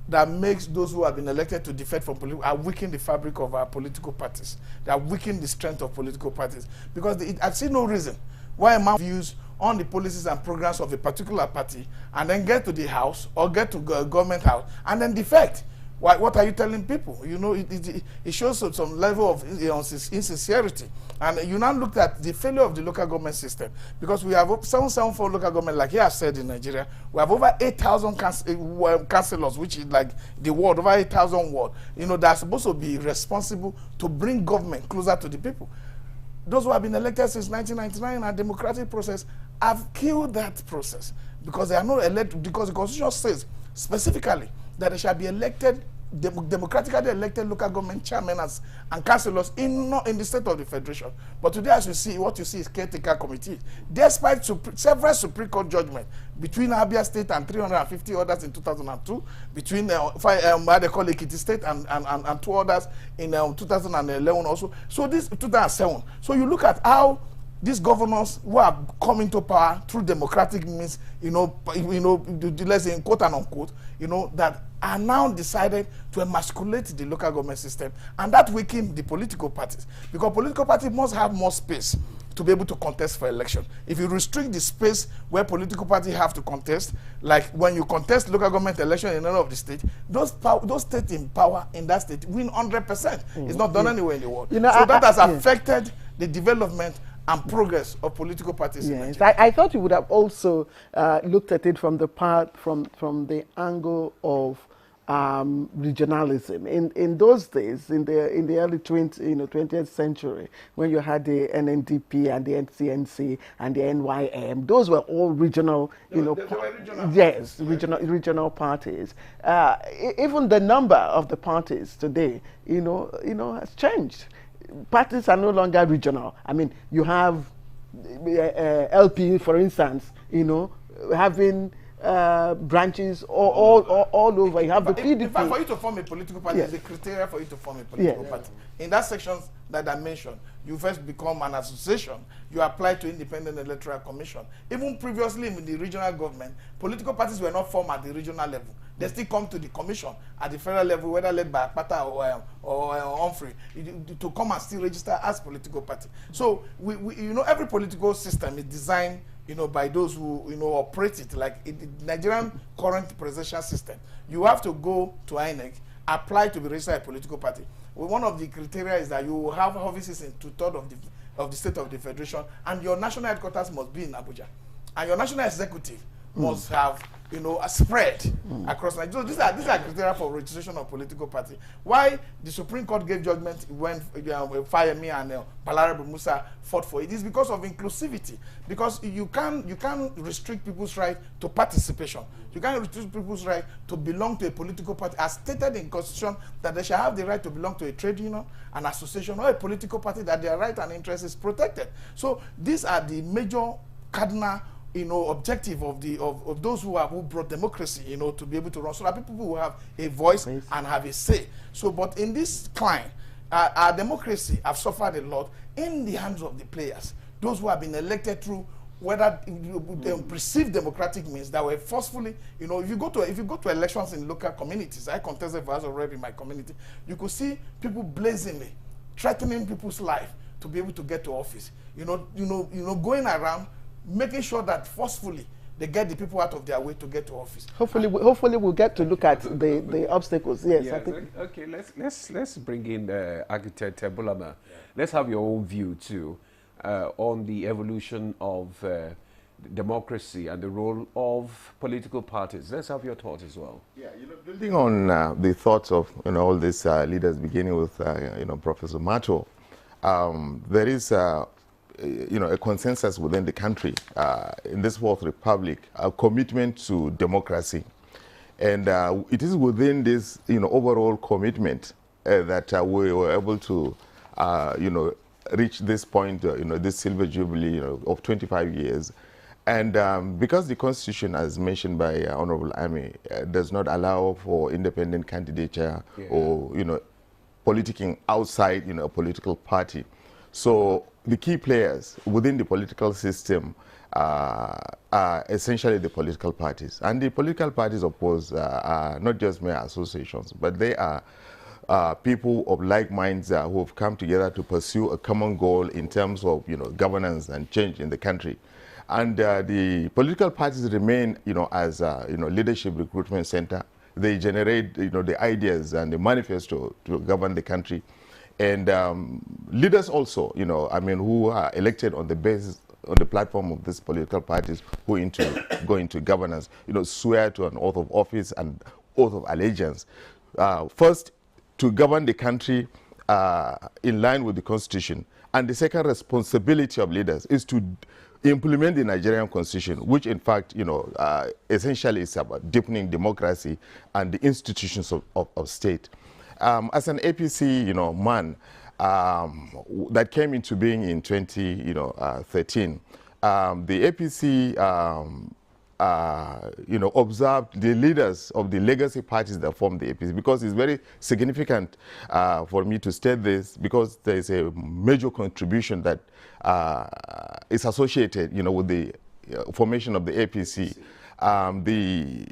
that makes those who have been elected to defect from political, are weakening the fabric of our political parties. They are weakening the strength of political parties. Because I see no reason why a man views on the policies and programs of a particular party and then get to the house or get to government house and then defect. What are you telling people? It shows some level of insincerity. And you now looked at the failure of the local government system, because we have 774 local government, like he has said, in Nigeria. We have over 8,000 councillors, which is like the ward, over 8,000 wards, that are supposed to be responsible to bring government closer to the people. Those who have been elected since 1999 in our democratic process have killed that process, because they are not elected, because the Constitution says specifically that they shall be elected, democratically elected local government chairmen and councillors in the state of the federation. But today, as you see, what you see is caretaker committee. Despite several Supreme Court judgments between Abia State and 350 others in 2002, between what they call Ekiti State and 2 others in 2011 also. So this 2007. So you look at how these governors who have come into power through democratic means, let's say in quote and unquote, that are now decided to emasculate the local government system, and that weakens the political parties, because political parties must have more space to be able to contest for election. If you restrict the space where political parties have to contest, like when you contest local government election in any of the states, those states in power in that state win 100%. It's not done anywhere in the world. So that has affected the development and progress of political parties. Yes, I thought you would have also looked at it from the angle of regionalism. In those days, in the early 20th century, when you had the NNDP and the NCNC and the NYM, those were all regional, yes, regional parties. Even the number of the parties today, has changed. Parties are no longer regional. I mean, you have LP, for instance, having branches all over. You have the PDP. In fact, for you to form a political party, is a criteria for you to form a political party. In that section that I mentioned, you first become an association. You apply to Independent Electoral Commission. Even previously in the regional government, political parties were not formed at the regional level. They still come to the commission at the federal level, whether led by Akpata or Humphrey, to come and still register as political party. So every political system is designed, by those who operate it. Like in the Nigerian current presidential system, you have to go to INEC apply to be registered a political party. Well, one of the criteria is that you will have offices in 2/3 of the state of the federation, and your national headquarters must be in Abuja, and your national executive must have, you know, a spread across Nigeria. So these are criteria for registration of political party. Why the Supreme Court gave judgment when Fayemi and Balarabe Musa fought for it is because of inclusivity. Because you can't restrict people's right to participation. You can't restrict people's right to belong to a political party, as stated in Constitution that they shall have the right to belong to a trade union, an association, or a political party, that their right and interest is protected. So these are the major cardinal, you know, objective of those who brought democracy, you know, to be able to run, so that people will have a voice and have a say. So, but in this climb, our democracy have suffered a lot in the hands of the players, those who have been elected through whether perceived democratic means that were forcefully, you know, if you go to elections in local communities, I contested for House of Rep in my community, you could see people blazingly threatening people's life to be able to get to office. You know, going around making sure that forcefully they get the people out of their way to get to office. Hopefully we'll get to look at the obstacles. Yes, I think. Okay, let's bring in Architect Bulama. Let's have your own view too on the evolution of democracy and the role of political parties. Let's have your thoughts as well. Yeah, you know, building on the thoughts of, you know, all these leaders, beginning with you know, Professor Mato, there is you know, a consensus within the country in this Fourth Republic, a commitment to democracy, and it is within this, you know, overall commitment that we were able to, you know, reach this point, you know, this silver jubilee, you know, of 25 years, and because the Constitution, as mentioned by Honorable Ami, does not allow for independent candidature or, you know, politicking outside, you know, a political party. So the key players within the political system are essentially the political parties. And the political parties, of course, are not just mere associations, but they are people of like minds who have come together to pursue a common goal in terms of, you know, governance and change in the country. And the political parties remain, you know, as you know, leadership recruitment center. They generate, you know, the ideas and the manifesto to govern the country. And leaders also, you know, I mean, who are elected on the basis, on the platform of these political parties, who go into governance, you know, swear to an oath of office and oath of allegiance. First, to govern the country in line with the Constitution. And the second responsibility of leaders is to implement the Nigerian Constitution, which in fact, you know, essentially is about deepening democracy and the institutions of state. As an APC, you know, man that came into being in 2013, the APC, you know, observed the leaders of the legacy parties that formed the APC, because it's very significant for me to state this, because there is a major contribution that is associated, you know, with the formation of the APC. The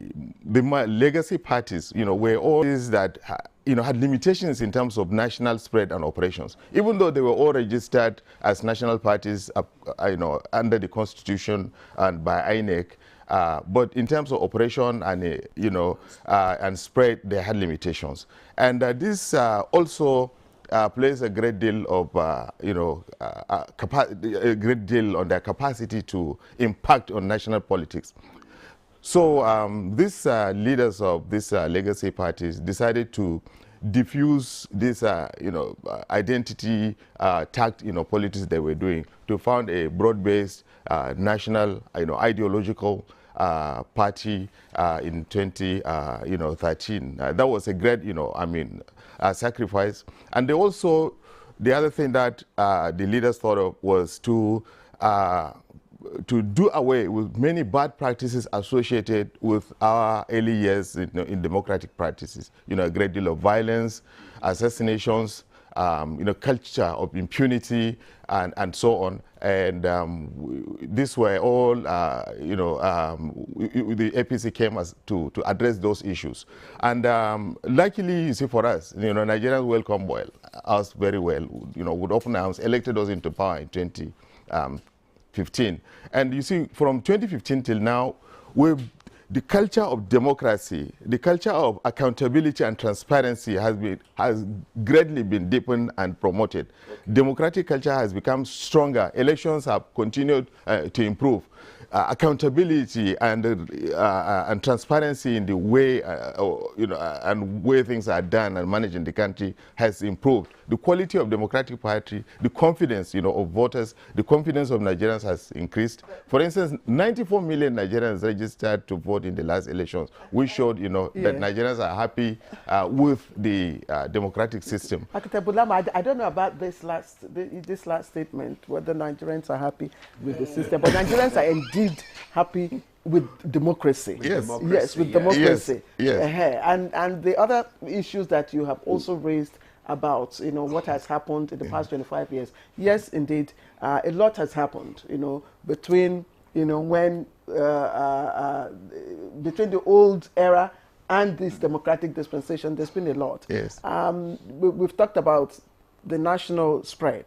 legacy parties, you know, were all these that, you know, had limitations in terms of national spread and operations, even though they were all registered as national parties, you know, under the Constitution and by INEC. But in terms of operation and, you know, and spread, they had limitations. And this also plays a great deal of, you know, a great deal on their capacity to impact on national politics. So these leaders of these legacy parties decided to diffuse this, you know, identity tagged, you know, politics they were doing, to found a broad-based national, you know, ideological party in 2013. That was a great, you know, I mean, sacrifice. And they also, the other thing that the leaders thought of was to do away with many bad practices associated with our early years in democratic practices. You know, a great deal of violence, assassinations, you know, culture of impunity, and so on. And these were all, you know, the APC came as to address those issues. And luckily, you see, for us, you know, Nigerians welcome us very well. You know, would often have elected us into power in 2015. And you see, from 2015 till now, we've the culture of democracy, the culture of accountability and transparency has greatly been deepened and promoted. Democratic culture has become stronger. Elections have continued to improve. Accountability and transparency in the way and way things are done and managed in the country has improved. The quality of democratic party, the confidence of voters, the confidence of Nigerians has increased. For instance, 94 million Nigerians registered to vote in the last elections, which showed that Nigerians are happy with the democratic system. Bulama, I don't know about this last statement, whether Nigerians are happy with the system, but Nigerians are indeed happy with democracy. Yes, with democracy. Yes. And the other issues that you have also raised about what has happened in the past 25 years. Yes, indeed, a lot has happened. Between when between the old era and this democratic dispensation, there's been a lot. Yes. We've talked about the national spread,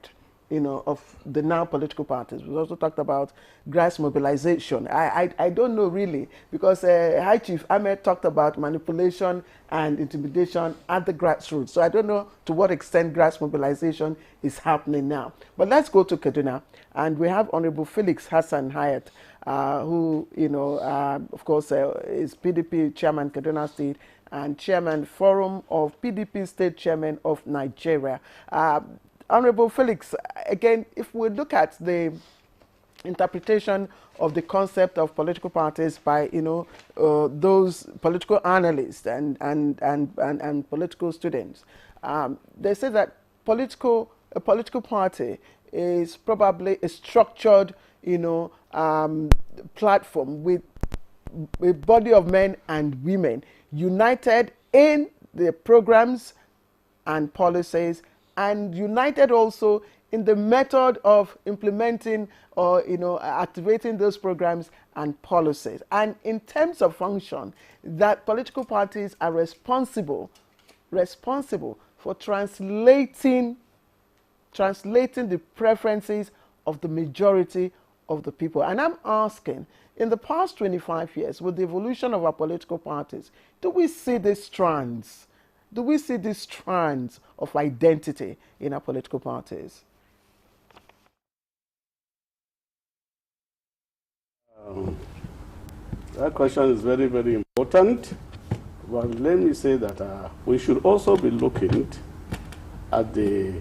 of the now political parties. We've also talked about grass mobilization. I don't know really, because High Chief Ahmed talked about manipulation and intimidation at the grassroots. So I don't know to what extent grass mobilization is happening now. But let's go to Kaduna, and we have Honorable Felix Hassan Hayat, who, of course, is PDP Chairman, Kaduna State, and Chairman Forum of PDP State Chairman of Nigeria. Honorable Felix, again, if we look at the interpretation of the concept of political parties by those political analysts and political students, they say that a political party is probably a structured platform with a body of men and women united in their programs and policies, and united also in the method of implementing or activating those programs and policies. And in terms of function, that political parties are responsible for translating the preferences of the majority of the people. And I'm asking, in the past 25 years, with the evolution of our political parties, do we see these strands? Do we see these strands of identity in our political parties? That question is very, very important. But let me say that we should also be looking at the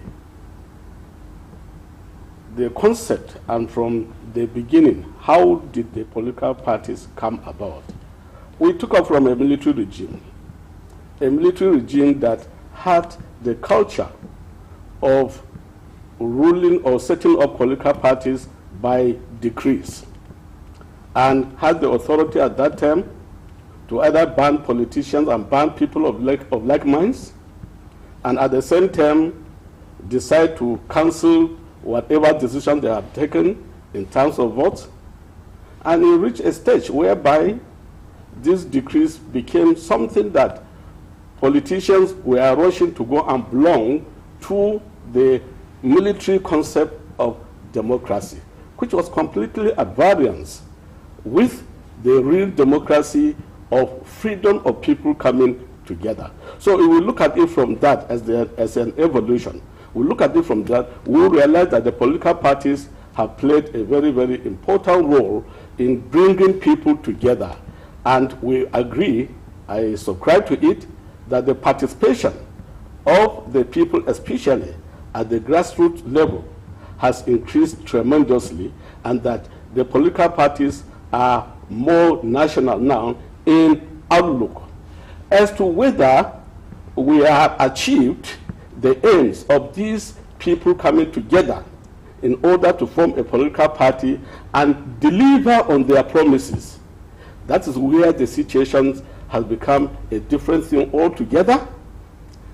concept, and from the beginning, how did the political parties come about? We took up from a military regime that had the culture of ruling or setting up political parties by decrees, and had the authority at that time to either ban politicians and ban people of like minds, and at the same time decide to cancel whatever decision they have taken in terms of votes. And it reached a stage whereby these decrees became something that politicians were rushing to go and belong to the military concept of democracy, which was completely at variance with the real democracy of freedom of people coming together. So if we look at it from that as an evolution, we look at it from that, we realize that the political parties have played a very, very important role in bringing people together. And we agree, I subscribe to it, that the participation of the people, especially at the grassroots level, has increased tremendously, and that the political parties are more national now in outlook. As to whether we have achieved the aims of these people coming together in order to form a political party and deliver on their promises, that is where the situation has become a different thing altogether.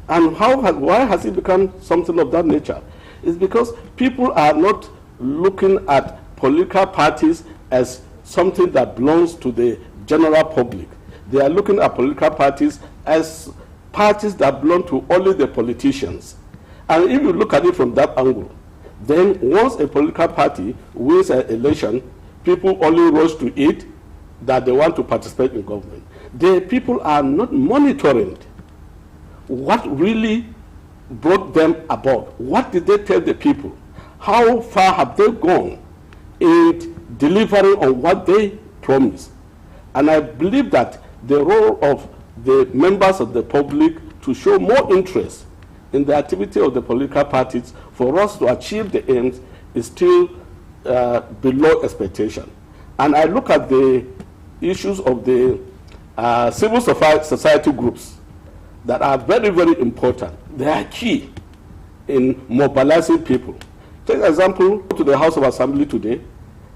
And why has it become something of that nature? It's because people are not looking at political parties as something that belongs to the general public. They are looking at political parties as parties that belong to only the politicians. And if you look at it from that angle, then once a political party wins an election, people only rush to it that they want to participate in government, the people are not monitoring what really brought them about. What did they tell the people? How far have they gone in delivering on what they promised? And I believe that the role of the members of the public to show more interest in the activity of the political parties for us to achieve the aims is still below expectation. And I look at the issues of the civil society groups that are very, very important. They are key in mobilizing people. Take an example, to the House of Assembly today.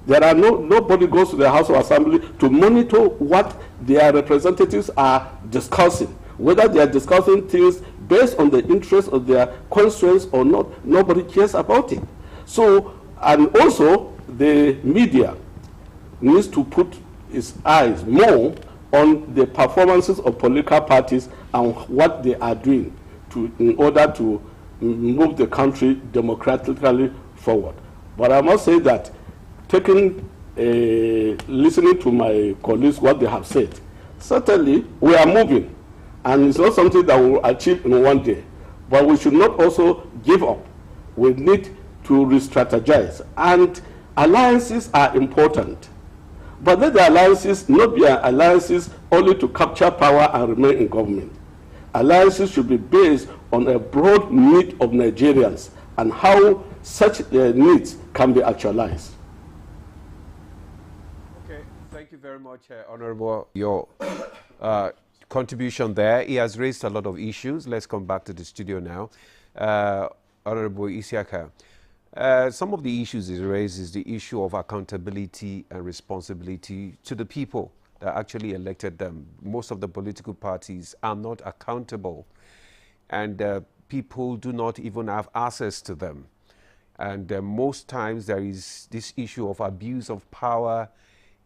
There are nobody goes to the House of Assembly to monitor what their representatives are discussing. Whether they are discussing things based on the interest of their constituents or not, nobody cares about it. So, and also the media needs to put its eyes more on the performances of political parties and what they are doing in order to move the country democratically forward. But I must say that listening to my colleagues, what they have said, certainly we are moving, and it's not something that we will achieve in one day. But we should not also give up. We need to re-strategize, and alliances are important. But let the alliances not be alliances only to capture power and remain in government. Alliances should be based on a broad need of Nigerians and how such needs can be actualized. Okay, thank you very much, Honorable, your contribution there. He has raised a lot of issues. Let's come back to the studio now. Honorable Isiaka, some of the issues he raised is the issue of accountability and responsibility to the people that actually elected them. Most of the political parties are not accountable, and people do not even have access to them. And most times there is this issue of abuse of power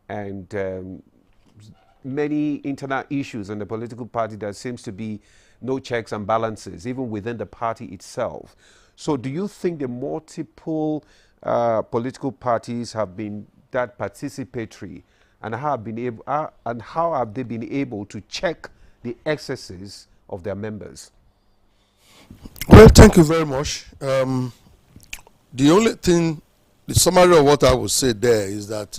and many internal issues in the political party. There seems to be no checks and balances, even within the party itself. So do you think the multiple political parties have been that participatory, and how have they been able to check the excesses of their members? Well, thank you very much. The only thing, the summary of what I would say there is that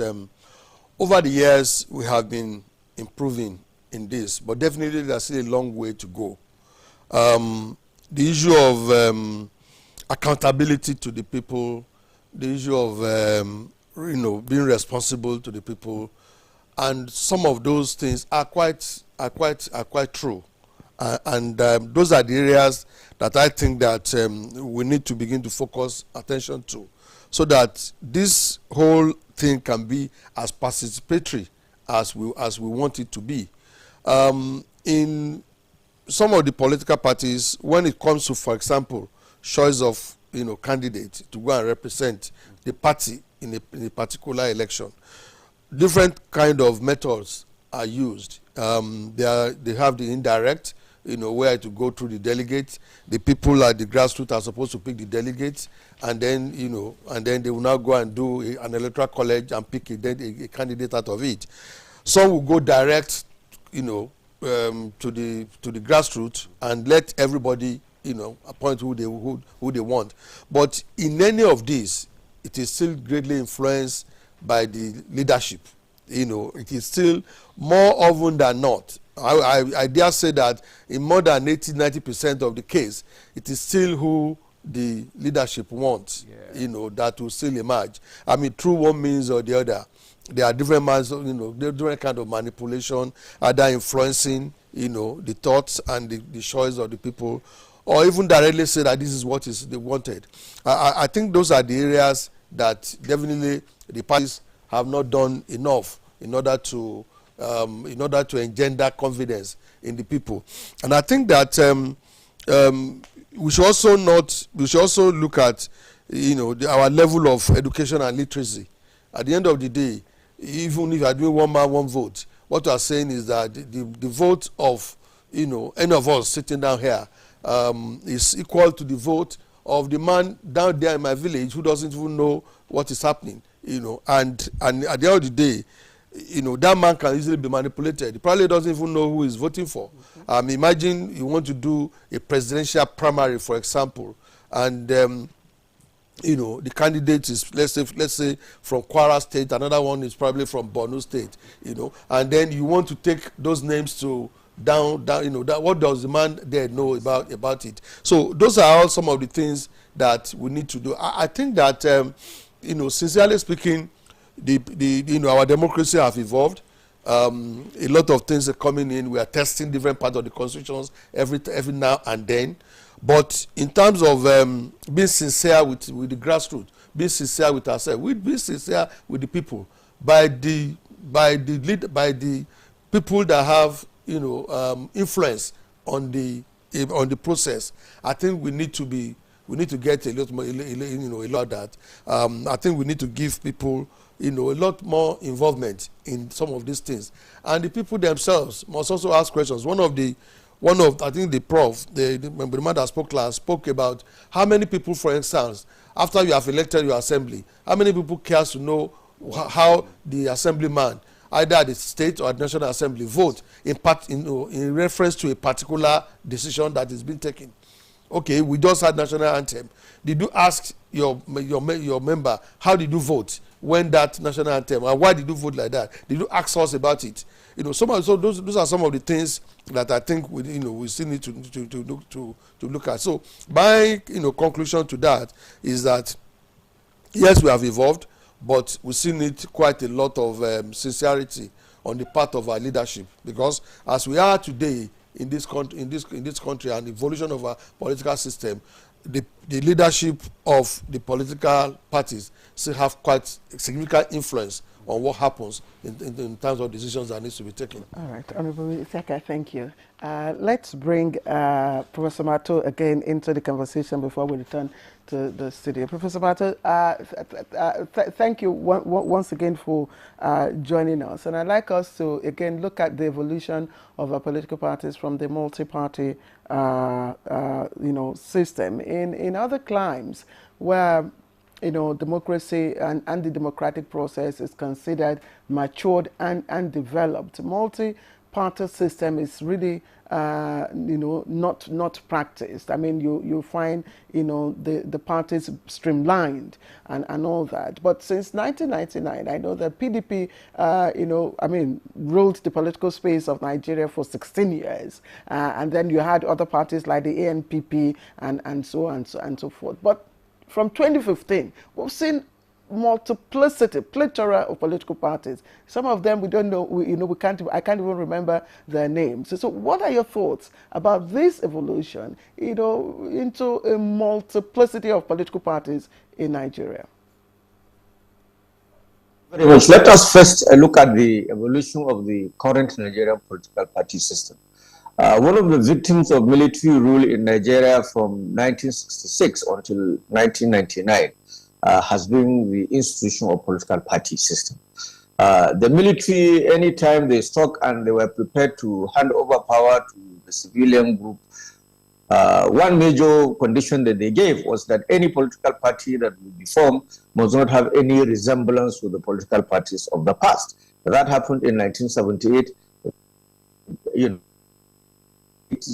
over the years we have been improving in this, but definitely there's still a long way to go. The issue of accountability to the people, the issue of being responsible to the people, and some of those things are quite true, and those are the areas that I think that we need to begin to focus attention to, so that this whole thing can be as participatory as we want it to be. In some of the political parties, when it comes to, for example, choice of candidates to go and represent the party in a particular election, different kind of methods are used. They have the indirect, where to go through the delegates. The people at the grassroots are supposed to pick the delegates, and then they will now go and do an electoral college and pick a candidate out of it. Some will go direct, to the grassroots and let everybody, appoint who they want. But in any of these, it is still greatly influenced by the leadership. It is still more often than not. I dare say that in more than 80-90% of the case, it is still who the leadership wants, that will still emerge. I mean, through one means or the other. There are different different kind of manipulation, either influencing, the thoughts and the choice of the people, or even directly say that this is what they wanted. I think those are the areas that definitely the parties have not done enough in order to engender confidence in the people. And I think that we should also look at our level of education and literacy. At the end of the day, even if you are doing one man, one vote, what you are saying is that the vote of any of us sitting down here is equal to the vote of the man down there in my village who doesn't even know what is happening. And at the end of the day, you know, that man can easily be manipulated. He probably doesn't even know who he's voting for. Imagine you want to do a presidential primary, for example, and you know, the candidate is, let's say from Kwara State, another one is probably from Borno State, you know, and then you want to take those names to down, you know, that what does the man there know about it? So those are all some of the things that we need to do. I think that you know, sincerely speaking, the you know, our democracy have evolved. A lot of things are coming in. We are testing different parts of the constitutions every now and then. But in terms of being sincere with the grassroots, being sincere with ourselves, we be sincere with the people, by the people that have, you know, influence on the process. I think we need to get a lot more, you know, a lot of that. I think we need to give people, you know, a lot more involvement in some of these things, and the people themselves must also ask questions. One of I think the prof, the man that spoke about how many people, for instance, after you have elected your assembly, how many people cares to know how the assemblyman, either at the state or at the national assembly, vote in reference to a particular decision that is being taken. Okay, we just had national anthem. Did you ask your member, how did you vote when that national anthem, and why did you vote like that? Did you ask us about it? You know, so those are some of the things that I think we still need to look at. So my conclusion to that is that yes, we have evolved, but we still need quite a lot of sincerity on the part of our leadership, because as we are today in this country and the evolution of our political system, the leadership of the political parties still have quite significant influence on what happens in terms of decisions that needs to be taken. All right, Honorable Isaka, thank you. Let's bring Professor Mato again into the conversation before we return to the studio. Professor Mato, thank you once again for joining us. And I'd like us to again look at the evolution of our political parties from the multi-party system in other climes where democracy and the democratic process is considered matured and developed. Multi-party system is really, not practiced. I mean, you find, the parties streamlined and all that. But since 1999, I know that PDP, ruled the political space of Nigeria for 16 years. And then you had other parties like the ANPP and so on and so forth. But from 2015, we've seen plethora of political parties. Some of them we don't know. I can't even remember their names. So, what are your thoughts about this evolution, into a multiplicity of political parties in Nigeria? Very much. Let us first look at the evolution of the current Nigerian political party system. One of the victims of military rule in Nigeria from 1966 until 1999 has been the institution of political party system. The military, anytime they struck and they were prepared to hand over power to the civilian group, one major condition that they gave was that any political party that would be formed must not have any resemblance with the political parties of the past. That happened in 1978.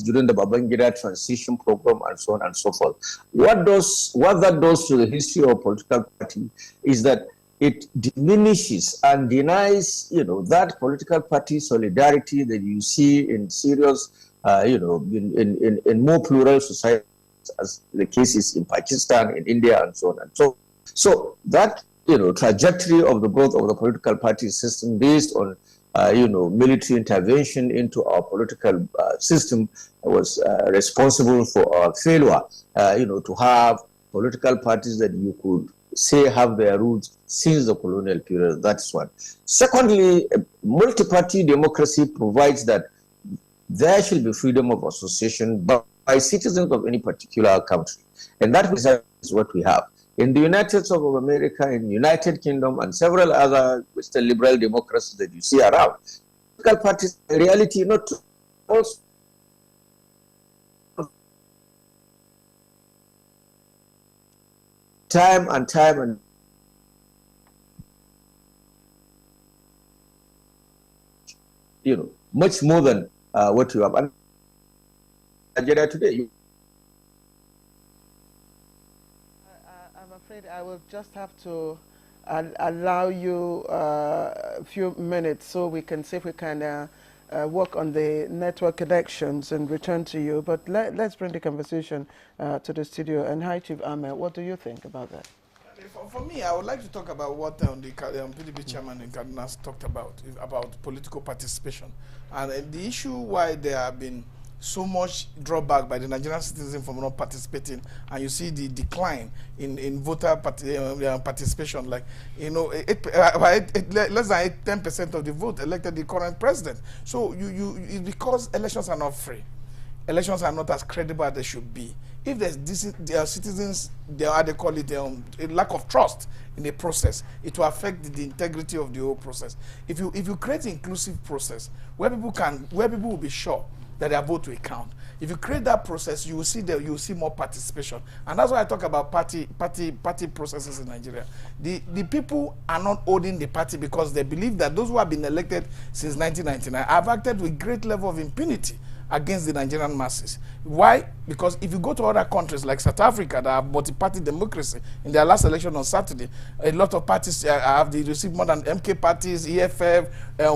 During the Babangida transition program and so on and so forth. What that does to the history of political party is that it diminishes and denies, that political party solidarity that you see in serious, in more plural societies, as the case is in Pakistan, in India, and so on and so. So that trajectory of the growth of the political party system based on military intervention into our political system was responsible for our failure, to have political parties that you could say have their roots since the colonial period. That's one. Secondly, multi-party democracy provides that there should be freedom of association by citizens of any particular country. And that is what we have. In the United States of America, in United Kingdom, and several other Western liberal democracies that you see around, political parties, in reality, not also time and much more than what you have. And Nigeria today. I'm afraid I will just have to allow you a few minutes so we can see if we can work on the network connections and return to you. But let's bring the conversation to the studio. And hi, Chief Ahmed, what do you think about that? For me, I would like to talk about what the PDP chairman in Kaduna talked about political participation. And the issue why there have been so much drawback by the Nigerian citizens from not participating, and you see the decline in voter participation, like, less than 10% of the vote elected the current president. So it's because elections are not free. Elections are not as credible as they should be. If there's citizens, they call it a lack of trust in the process, it will affect the integrity of the whole process. If you create an inclusive process where people will be sure that their vote will count. If you create that process, you will see more participation, and that's why I talk about party processes in Nigeria. The people are not holding the party because they believe that those who have been elected since 1999 have acted with great level of impunity against the Nigerian masses. Why? Because if you go to other countries like South Africa that have multi-party democracy, in their last election on Saturday, a lot of parties have received more than MK parties, EFF,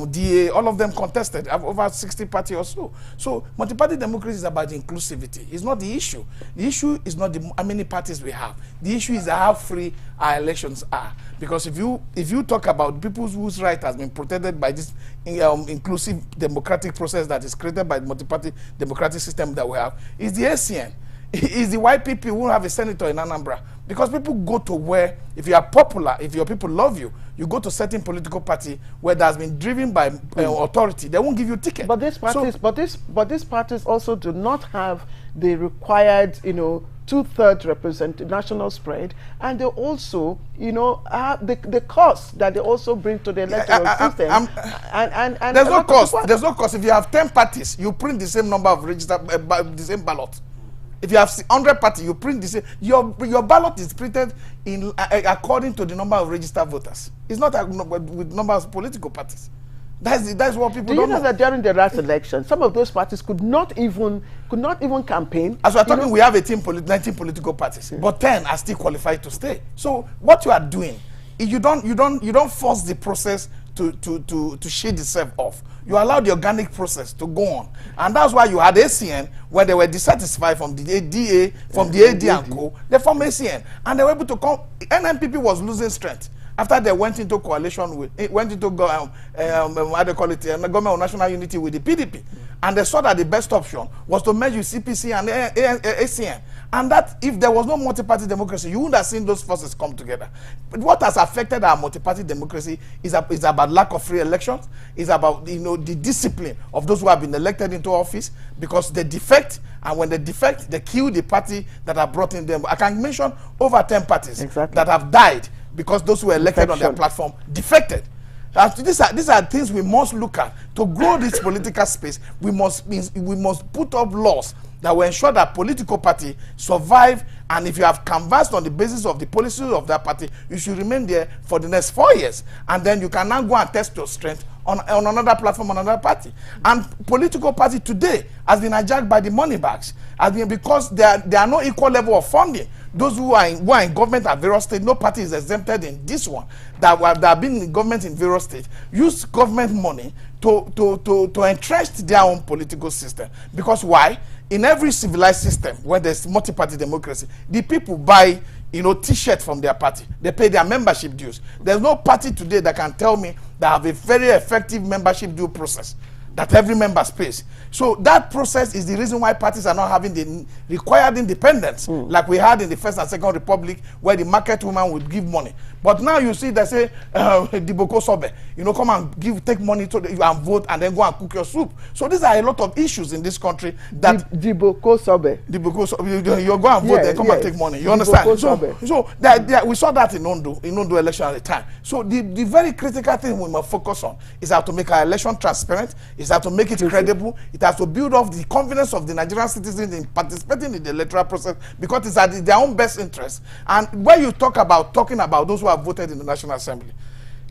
DA, all of them contested, have over 60 parties or so. So multi-party democracy is about inclusivity. It's not the issue. The issue is not how many parties we have. The issue is how free our elections are. Because if you talk about people whose right has been protected by this inclusive democratic process that is created by the multi-party democratic system that we have, is the ACN. Is the white people who have a senator in Anambra. Because people go to where, if you are popular, if your people love you, you go to certain political party where that has been driven by authority. They won't give you a ticket. But these parties, but these parties also do not have the required, 2/3 national spread, and they also, have the cost that they also bring to the electoral system. And there's no cost. There's no cost. If you have 10 parties, you print the same number of registered, the same ballot. If you have 100 parties, you print the same. Your ballot is printed in according to the number of registered voters. It's not with number of political parties. That's what people don't know. Do you know that during the last election, some of those parties could not even campaign? As we're talking, we have 19 political parties, but 10 are still qualified to stay. So what you are doing, you don't force the process to shade itself off. You allow the organic process to go on, and that's why you had ACN when they were dissatisfied from the ADA, from the AD and Co. They formed ACN, and they were able to come. NNPP was losing strength after they went into coalition with, government of national unity with the PDP, and they saw that the best option was to merge with CPC and ACN. And that if there was no multi-party democracy, you wouldn't have seen those forces come together. But what has affected our multi-party democracy is about lack of free elections, is about the discipline of those who have been elected into office, because they defect, and when they defect, they kill the party that have brought in them. I can mention over 10 parties that have died because those who were elected on their platform defected. These are things we must look at. To grow this political space, we must put up laws that will ensure that political party survive, and if you have canvassed on the basis of the policies of that party, you should remain there for the next 4 years, and then you can now go and test your strength on another platform, on another party. And political party today has been hijacked by the money bags, because there are no equal level of funding. Those who are in government at various states, no party is exempted in this one, that have been in government in various states, use government money to entrench their own political system. Because why? In every civilized system where there's multi-party democracy, the people buy t-shirts from their party. They pay their membership dues. There's no party today that can tell me that have a very effective membership due process that every member pays. So that process is the reason why parties are not having the required independence like we had in the First and Second Republic, where the market woman would give money. But now you see they say, Diboko Sobe, come and take money and vote and then go and cook your soup. So these are a lot of issues in this country that Diboko Sobe. You go and vote, they come and take money. You understand? So we saw that in Ondo election at the time. So the very critical thing we must focus on is how to make our election transparent, is how to make it credible. It has to build up the confidence of the Nigerian citizens in participating in the electoral process, because it's at their own best interest. And when you talking about those who have voted in the National Assembly,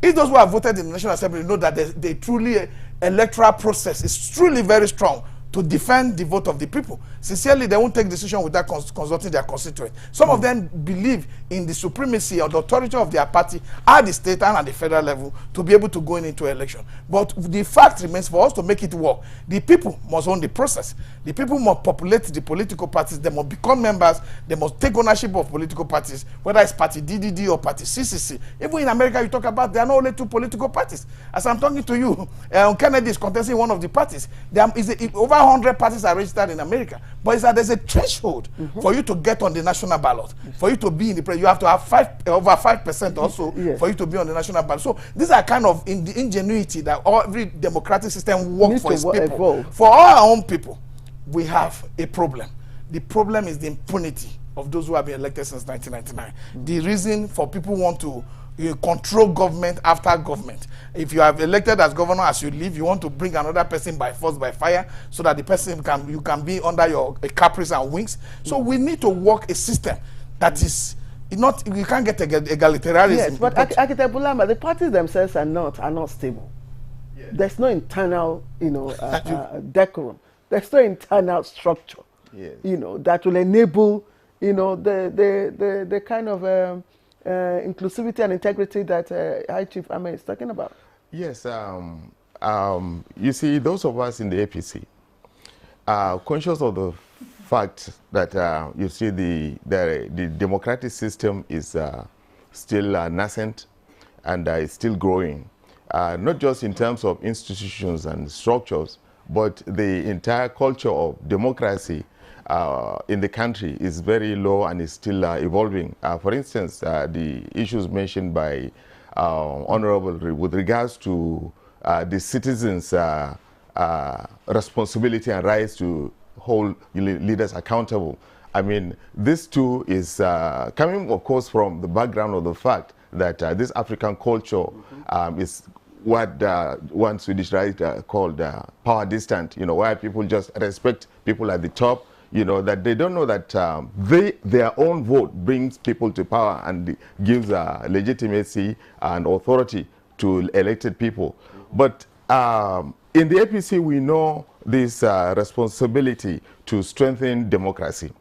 if those who have voted in the National Assembly know that they truly electoral process is truly very strong to defend the vote of the people. Sincerely, they won't take decision without consulting their constituents. Some of them believe in the supremacy or the authority of their party at the state and at the federal level to be able to go into election. But the fact remains, for us to make it work, the people must own the process. The people must populate the political parties. They must become members. They must take ownership of political parties, whether it's party DDD or party CCC. Even in America, you talk about there are not only 2 political parties. As I'm talking to you, Kennedy is contesting one of the parties. There is over 100 parties are registered in America. But it's that there's a threshold for you to get on the national ballot. For you to be in the press, you have to have over 5% also for you to be on the national ballot. So these are kind of in the ingenuity that every democratic system works for its people. Evolve. For our own people, we have a problem. The problem is the impunity of those who have been elected since 1999. The reason for people want to control government after government. If you have elected as governor, as you leave, you want to bring another person by force, by fire, so that the person you can be under your caprice and wings. So we need to work a system that is not, you can't get egalitarianism. Yes, but Architect Bulama, the parties themselves are not stable. Yes. There's no internal, decorum. There's no internal structure, yes, that will enable, the kind of inclusivity and integrity that High Chief Ahmed is talking about. Yes, you see, those of us in the APC are conscious of the fact that you see the democratic system is still nascent and is still growing, not just in terms of institutions and structures, but the entire culture of democracy in the country is very low and is still evolving. For instance, the issues mentioned by Honorable with regards to the citizens' responsibility and rights to hold leaders accountable. I mean, this too is coming, of course, from the background of the fact that this African culture is what one Swedish writer called power distant, where people just respect people at the top, that they don't know that their own vote brings people to power and gives legitimacy and authority to elected people. But in the APC, we know this responsibility to strengthen democracy.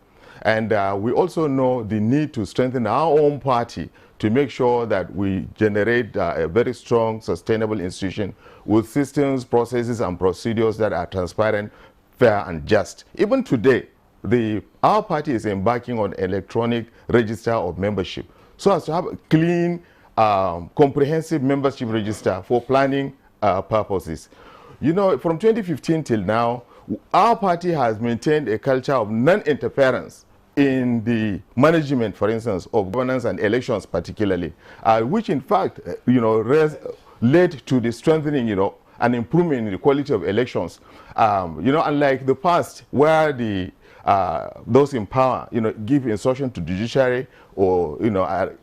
And we also know the need to strengthen our own party to make sure that we generate a very strong, sustainable institution with systems, processes, and procedures that are transparent, fair, and just. Even today, our party is embarking on electronic register of membership so as to have a clean, comprehensive membership register for planning purposes. From 2015 till now, our party has maintained a culture of non-interference in the management, for instance, of governance and elections particularly, which in fact, led to the strengthening, and improvement in the quality of elections. Unlike the past where those in power, give instruction to judiciary or,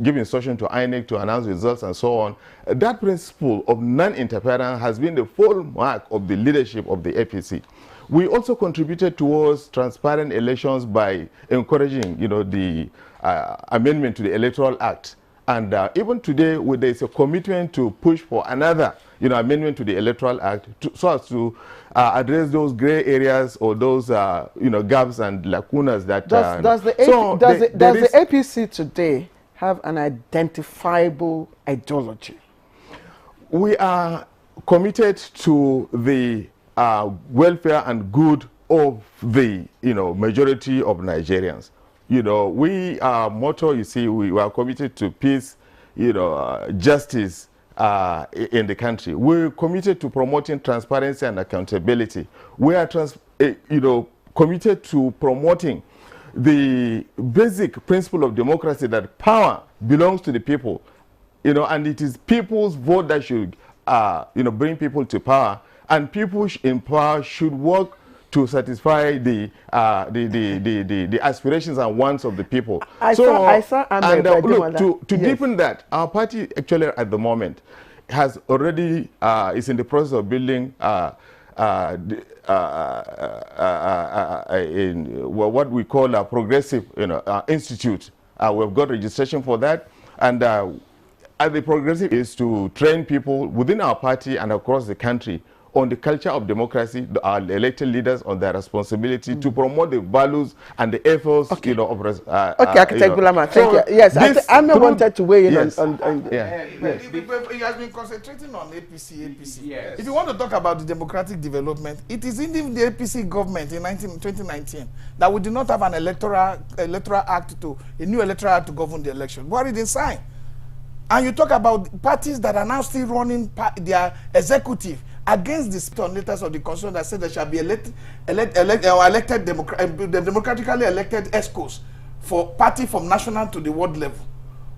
give instruction to INEC to announce results and so on. That principle of non-interference has been the full mark of the leadership of the APC. We also contributed towards transparent elections by encouraging, the amendment to the Electoral Act. And even today, there is a commitment to push for another, amendment to the Electoral Act so as to address those gray areas or those, gaps and lacunas that. Does the APC today have an identifiable ideology? We are committed to the welfare and good of the majority of Nigerians. Our motto, we are committed to peace, justice in the country. We're committed to promoting transparency and accountability. We are committed to promoting the basic principle of democracy, that power belongs to the people, and it is people's vote that should bring people to power. And people in power should work to satisfy the aspirations and wants of the people. To deepen that, our party actually at the moment has already is in the process of building what we call a progressive institute. We've got registration for that, and the progressive is to train people within our party and across the country on the culture of democracy, our elected leaders on their responsibility to promote the values and the efforts, you know, of Architect Bulama, thank you. Yes, I'm not wanted to weigh in on yes. He has been concentrating on APC. Yes. If you want to talk about the democratic development, it is in the APC government in 2019 that we did not have an electoral act a new electoral act to govern the election. Buhari didn't sign. And you talk about parties that are now still running their executive against the letters of the constitution that said there shall be democratically elected ESCOs for party from national to the world level,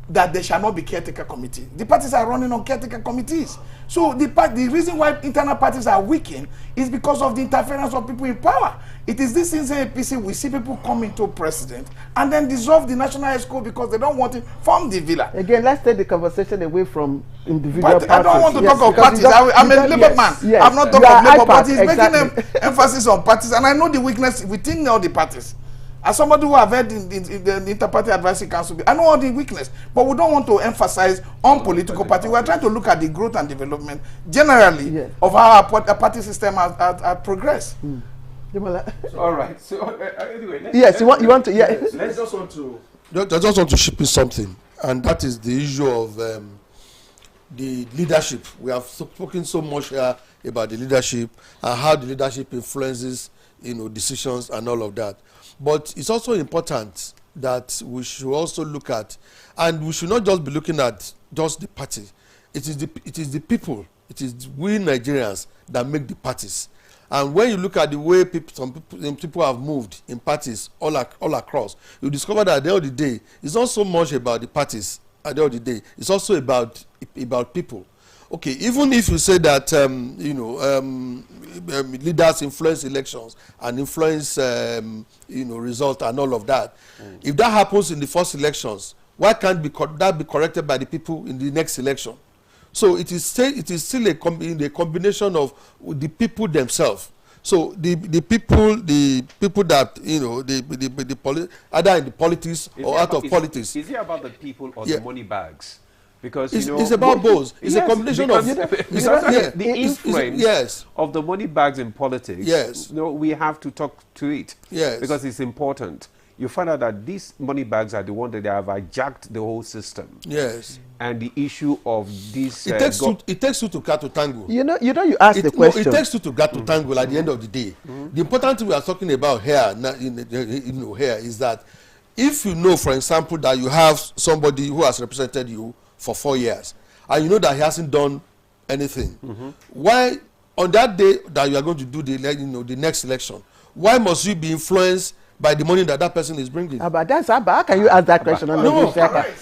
that there shall not be caretaker committee. The parties are running on caretaker committees. So the reason why internal parties are weakened is because of the interference of people in power. It is this in APC we see people come into president and then dissolve the national ESCO because they don't want to form the villa. Again, let's take the conversation away from individual parties. I don't want to talk of parties. I'm a Labour man. Yes. I'm not talking of Labour parties. Making emphasis on parties, and I know the weakness within all the parties. As somebody who have heard in the Inter-Party Advisory Council, I know all the weakness, but we don't want to emphasize on political party. We are trying to look at the growth and development generally of how our party system has progressed. All right. So anyway, you want to? Yeah. I just want to chip in something, and that is the issue of the leadership. We have spoken so much here about the leadership and how the leadership influences, decisions and all of that. But it's also important that we should also look at, and we should not just be looking at just the party. It is the people. It is we Nigerians that make the parties. And when you look at the way some people have moved in parties all across, you discover that at the end of the day, it's not so much about the parties. At the end of the day, it's also about people. Okay, even if you say that leaders influence elections and influence results and all of that, if that happens in the first elections, why can't that be corrected by the people in the next election? So it is still a combination of the people themselves. So the people that either in the politics or out of politics. Is it about the people or the money bags? Because it's about both. It's a combination of the influence of the money bags in politics. Yes, we have to talk to it. Yes, because it's important. You find out that these money bags are the ones that they have hijacked the whole system. Yes, and the issue of this. It takes two to cat to tango. You asked the question. No, it takes two to cat to tango. At the end of the day, the important thing we are talking about here, here is that if for example, that you have somebody who has represented you for 4 years, and you know that he hasn't done anything, why on that day that you are going to do the next election, why must you be influenced by the money that person is bringing? But that's how can you ask that question?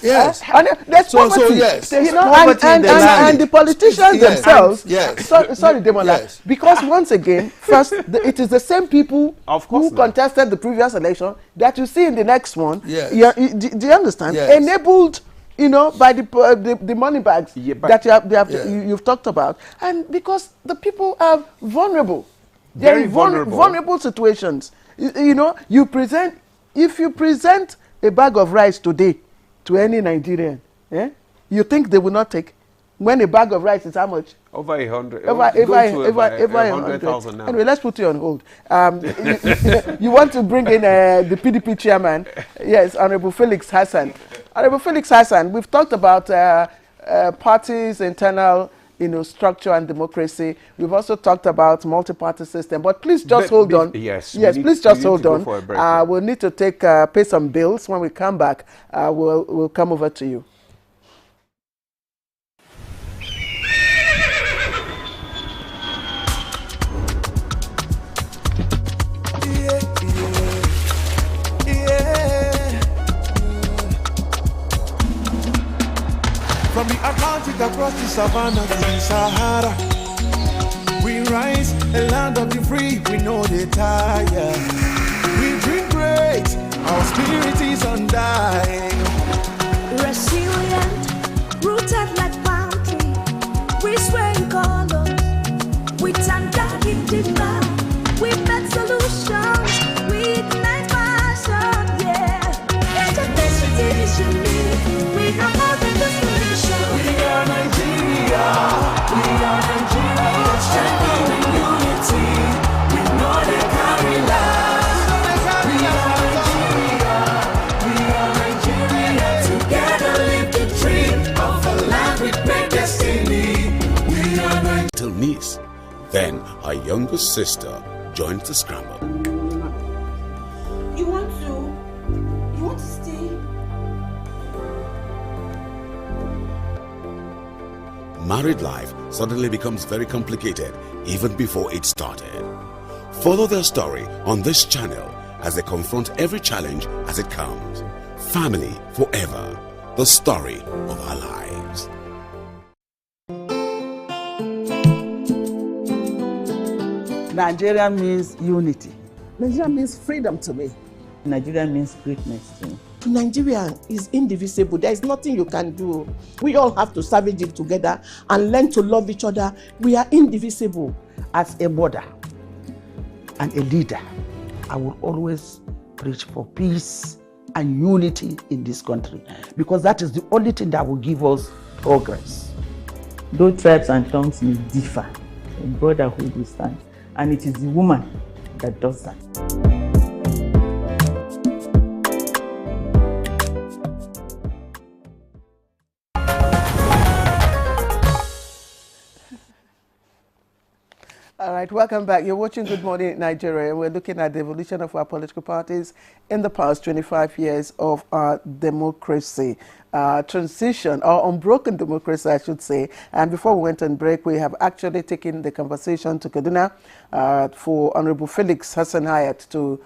Yes. And there's poverty. Yes. And the politicians themselves. Yes. Sorry, Demola. Yes. Because once again, first, it is the same people who contested the previous election that you see in the next one. Yes. Do you understand? Yes. Enabled, by the money bags that you've talked about, and because the people are vulnerable. They're in vulnerable situations. If you present a bag of rice today to any Nigerian, you think they will not take? When a bag of rice is how much? Over 100. Over 100,000 now. Anyway, let's put you on hold. You want to bring in the PDP chairman? Yes, Honorable Felix Hassan. Honorable Felix Hassan, we've talked about parties' internal structure and democracy. We've also talked about multi-party system, but please just hold on. Yes, please just hold on. We'll need to pay some bills. When we come back, we'll come over to you. From the Atlantic across the savannah to the Sahara, we rise, a land of the free, we know they tire. We dream great, our spirit is undying. Resilient, rooted like palm tree, we swear in color, we stand down in demand, we make solutions, we ignite passion, Education is unique, we know more than the solution. We are Nigeria, strengthening Then her younger sister joined the scramble. You want to stay? Married life suddenly becomes very complicated even before it started. Follow their story on this channel as they confront every challenge as it comes. Family forever, the story of our lives. Nigeria means unity. Nigeria means freedom to me. Nigeria means greatness to me. Nigeria is indivisible. There is nothing you can do. We all have to savage it together and learn to love each other. We are indivisible. As a mother and a leader, I will always preach for peace and unity in this country, because that is the only thing that will give us progress. Though tribes and tongues may differ, in brotherhood we stand, and it is the woman that does that. All right, welcome back. You're watching Good Morning Nigeria. We're looking at the evolution of our political parties in the past 25 years of our democracy. Transition, or unbroken democracy, I should say. And before we went on break, we have actually taken the conversation to Kaduna for Honorable Felix Hassan Hayat to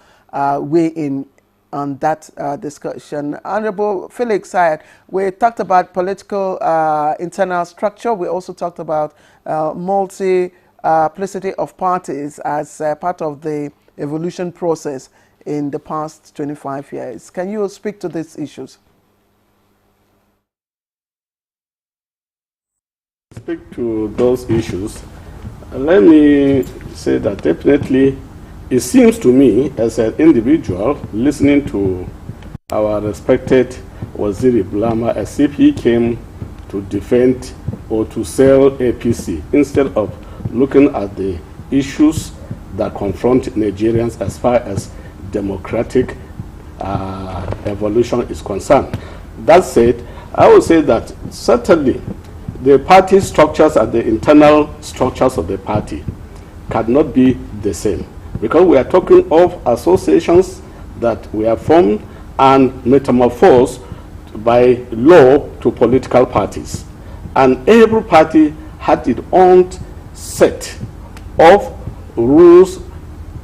weigh in on that discussion. Honorable Felix Hayat, we talked about political internal structure. We also talked about multiplicity of parties as part of the evolution process in the past 25 years. Can you speak to these issues? Speak to those issues. Let me say that definitely it seems to me as an individual listening to our respected Waziri Blama as if he came to defend or to sell APC instead of looking at the issues that confront Nigerians as far as democratic evolution is concerned. That said, I would say that certainly the party structures and the internal structures of the party cannot be the same, because we are talking of associations that we have formed and metamorphosed by law to political parties. And every party had its own set of rules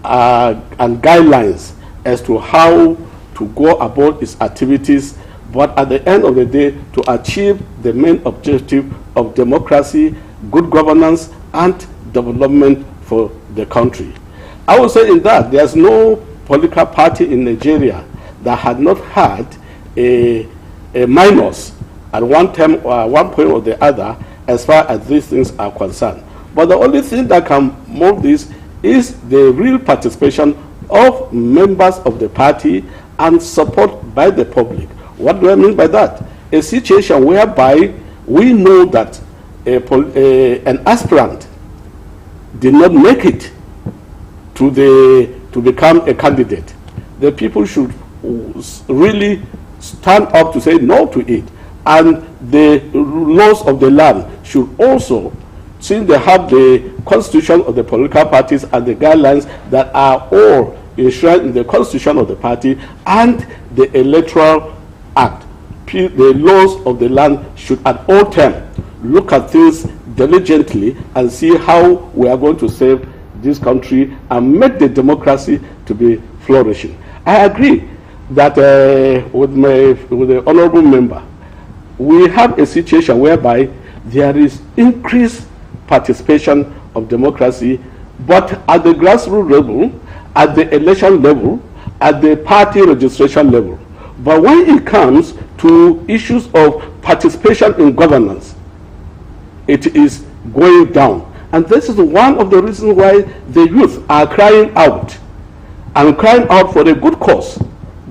and guidelines as to how to go about its activities, but at the end of the day to achieve the main objective of democracy, good governance, and development for the country. I would say in that there's no political party in Nigeria that had not had a minus at one time or one point or the other as far as these things are concerned. But the only thing that can move this is the real participation of members of the party and support by the public. What do I mean by that? A situation whereby we know that an aspirant did not make it to become a candidate. The people should really stand up to say no to it. And the laws of the land should also, since they have the constitution of the political parties and the guidelines that are all enshrined in the constitution of the party and the electoral act, the laws of the land should at all times look at things diligently and see how we are going to save this country and make the democracy to be flourishing. I agree that with the honorable member, we have a situation whereby there is increased participation of democracy, but at the grassroots level, at the election level, at the party registration level. But when it comes to issues of participation in governance, it is going down. And this is one of the reasons why the youth are crying out, and crying out for a good cause,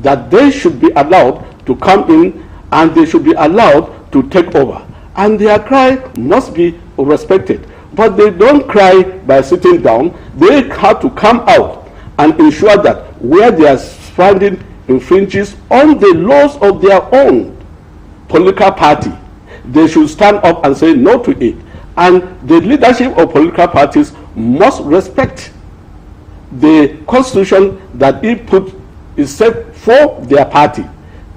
that they should be allowed to come in and they should be allowed to take over. And their cry must be respected. But they don't cry by sitting down. They have to come out and ensure that where they are standing infringes on the laws of their own political party, they should stand up and say no to it. And the leadership of political parties must respect the constitution that it put is set for their party.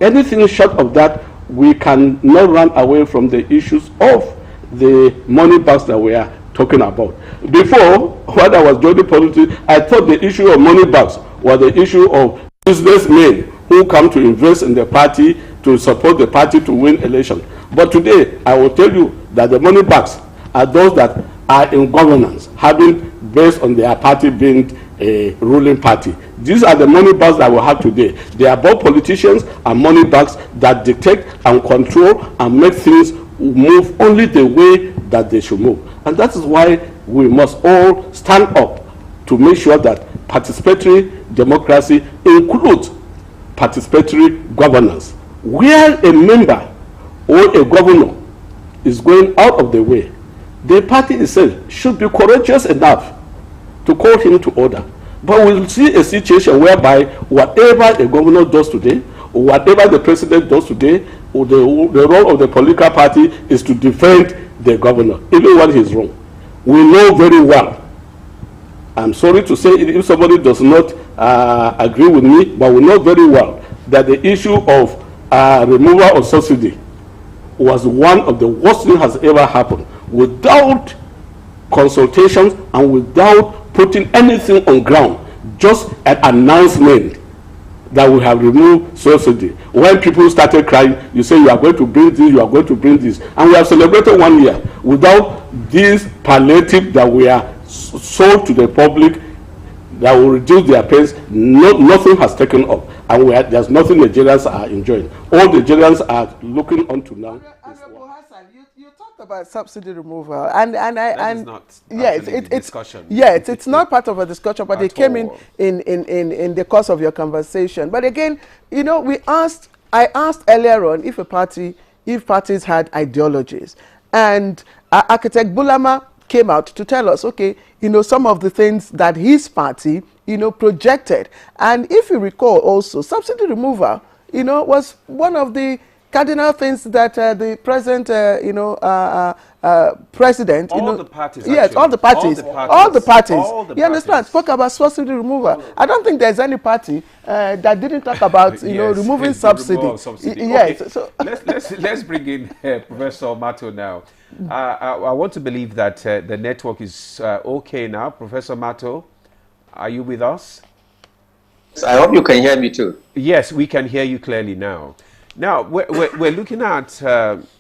Anything short of that, we can not run away from the issues of the money bags that we are talking about. Before, when I was joining politics, I thought the issue of money bags was the issue of businessmen who come to invest in the party to support the party to win election. But today, I will tell you that the money bags are those that are in governance, having based on their party being a ruling party. These are the money bags that we have today. They are both politicians and money bags that dictate and control and make things move only the way that they should move. And that is why we must all stand up to make sure that participatory democracy includes participatory governance. Where a member or a governor is going out of the way, the party itself should be courageous enough to call him to order. But we'll see a situation whereby whatever a governor does today, or whatever the president does today, or the role of the political party is to defend the governor, even when he's wrong. We know very well, I'm sorry to say it if somebody does not agree with me, but we know very well that the issue of removal of subsidy was one of the worst things has ever happened, without consultations and without putting anything on ground, just an announcement that we have removed subsidy. When people started crying, you say you are going to bring this, you are going to bring this, and we have celebrated 1 year without this palliative that we are sold to the public that will reduce their pains. Nothing has taken up, and there's nothing Nigerians are enjoying. All the Nigerians are looking on to now. You talked about subsidy removal, and That is not it's discussion. It's not part of a discussion, but it came in the course of your conversation. But again, you know, I asked earlier on if parties had ideologies, and Architect Bulama came out to tell us, okay, you know, some of the things that his party, you know, projected. And if you recall also, subsidy removal, you know, was one of the cardinal things that the present, president, all the parties, yes, actually. all the parties, you understand, spoke about subsidy removal. I don't think there's any party that didn't talk about, you know, removing subsidy. Yes. Okay. So let's bring in Professor Mato now. I want to believe that the network is okay now. Professor Mato, are you with us? I hope you can hear me too. Yes, we can hear you clearly now. Now, we're looking at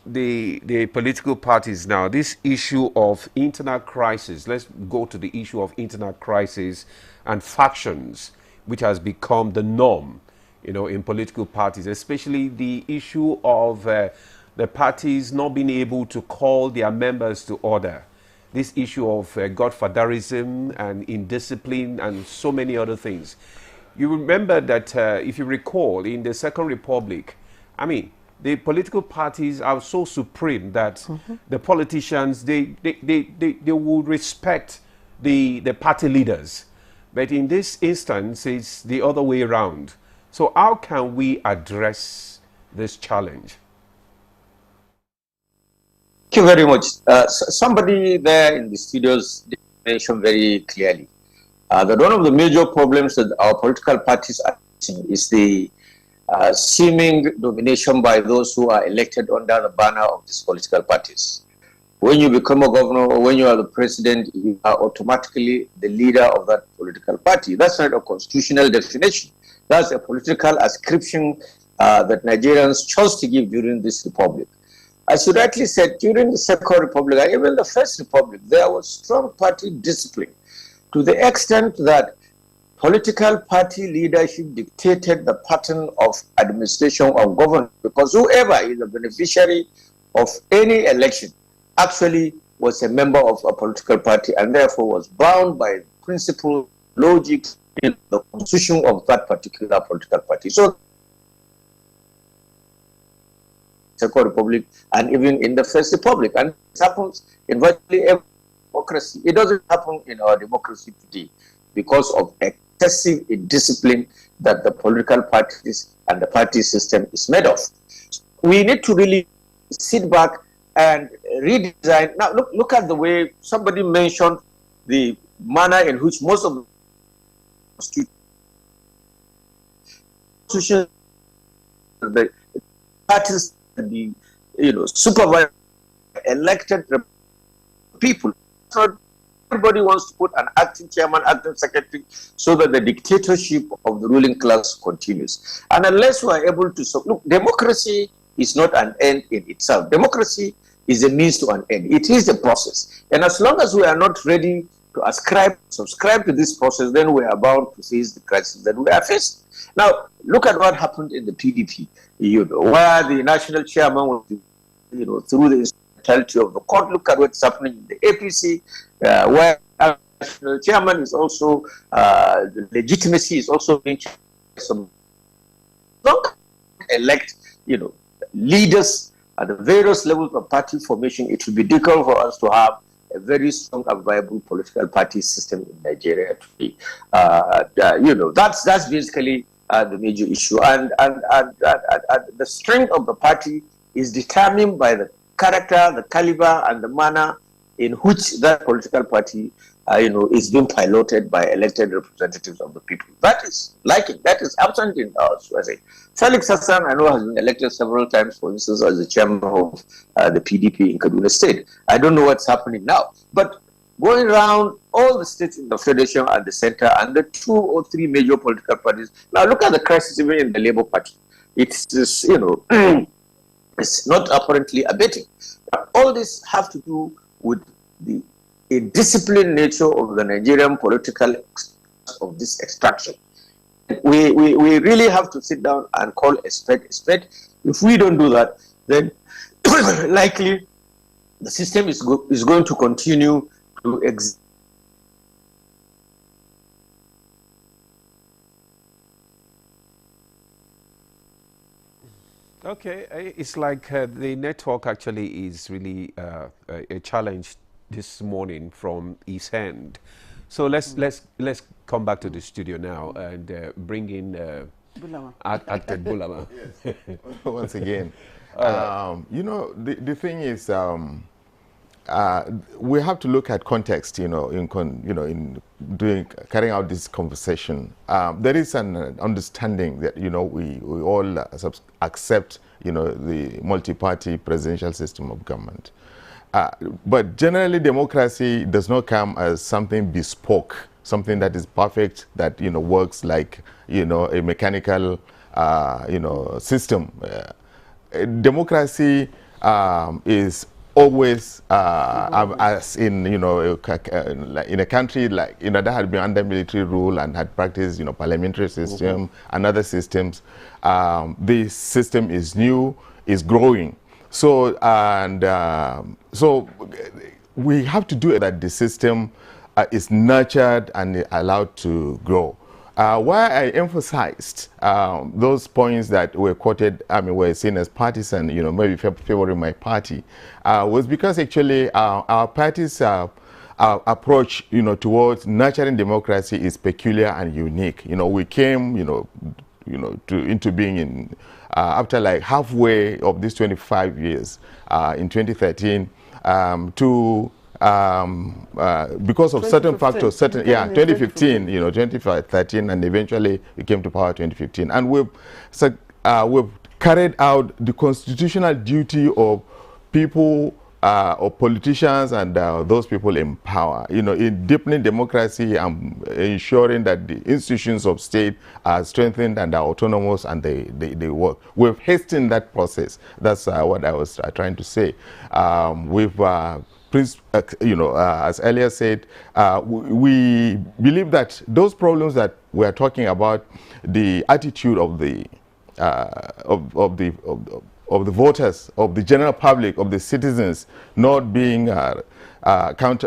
the political parties now, this issue of internal crisis. Let's go to the issue of internal crisis and factions, which has become the norm, you know, in political parties, especially the issue of the parties not being able to call their members to order. This issue of godfatherism and indiscipline and so many other things. You remember that, if you recall, in the Second Republic, I mean, the political parties are so supreme that the politicians, they would respect the party leaders. But in this instance, it's the other way around. So how can we address this challenge? Thank you very much. Somebody there in the studios mentioned very clearly that one of the major problems that our political parties are facing is the seeming domination by those who are elected under the banner of these political parties. When you become a governor or when you are the president, you are automatically the leader of that political party. That's not a constitutional definition. That's a political ascription that Nigerians chose to give during this republic. As you rightly said, during the Second Republic and even the First Republic, there was strong party discipline to the extent that political party leadership dictated the pattern of administration of government, because whoever is a beneficiary of any election actually was a member of a political party and therefore was bound by principle, logic in the constitution of that particular political party. So, Second Republic and even in the First Republic, and it happens in virtually every democracy. It doesn't happen in our democracy today because of excessive discipline that the political parties and the party system is made of. We need to really sit back and redesign. Now look at the way somebody mentioned the manner in which most of the constitutions, the parties, the supervised elected people. So everybody wants to put an acting chairman, acting secretary, so that the dictatorship of the ruling class continues. And unless we are able to look, democracy is not an end in itself. Democracy is a means to an end. It is a process. And as long as we are not ready to subscribe to this process, then we are bound to face the crisis that we are facing. Now, look at what happened in the PDP, where the national chairman was, through the instrumentality of the court. Look at what's happening in the APC, where the national chairman is also, the legitimacy is also being some elect, leaders at the various levels of party formation. It will be difficult for us to have a very strong and viable political party system in Nigeria today. That's basically the major issue, and the strength of the party is determined by the character, the caliber, and the manner in which that political party, is being piloted by elected representatives of the people. That is that is absent in us. Felix Hassan, I know, has been elected several times, for instance, as the chairman of the PDP in Kaduna State. I don't know what's happening now, but going around all the states in the federation and the center and the 2 or 3 major political parties. Now look at the crisis even in the Labour Party. It's just, it's not apparently abating. All this have to do with the indisciplined nature of the Nigerian political of this extraction. We really have to sit down and call a spade a spade. If we don't do that, then likely the system is going to continue to exist. Okay, it's like the network actually is really a challenge this morning from his end. So let's come back to the studio now and bring in Acted Bulama. Yes. Once again, the thing is, we have to look at context. In carrying out this conversation, there is an understanding that we all accept the multi-party presidential system of government. But generally, democracy does not come as something bespoke, something that is perfect, that works like a mechanical system. Democracy is always as in in a country like that had been under military rule and had practiced parliamentary system and other systems. This system is new, is growing. So so we have to do it that the system is nurtured and allowed to grow. Why I emphasized those points that were quoted, were seen as partisan, maybe favoring my party, was because actually our party's approach, towards nurturing democracy is peculiar and unique. We came, into being in after like halfway of these 25 years in 2013 because of certain factors, 2015, 2013, and eventually we came to power 2015, and we've carried out the constitutional duty of people, of politicians, and those people in power, in deepening democracy and ensuring that the institutions of state are strengthened and are autonomous and they work. We've hastened that process. That's what I was trying to say. We've as earlier said, we believe that those problems that we are talking about, the attitude of the voters, of the general public, of the citizens, not being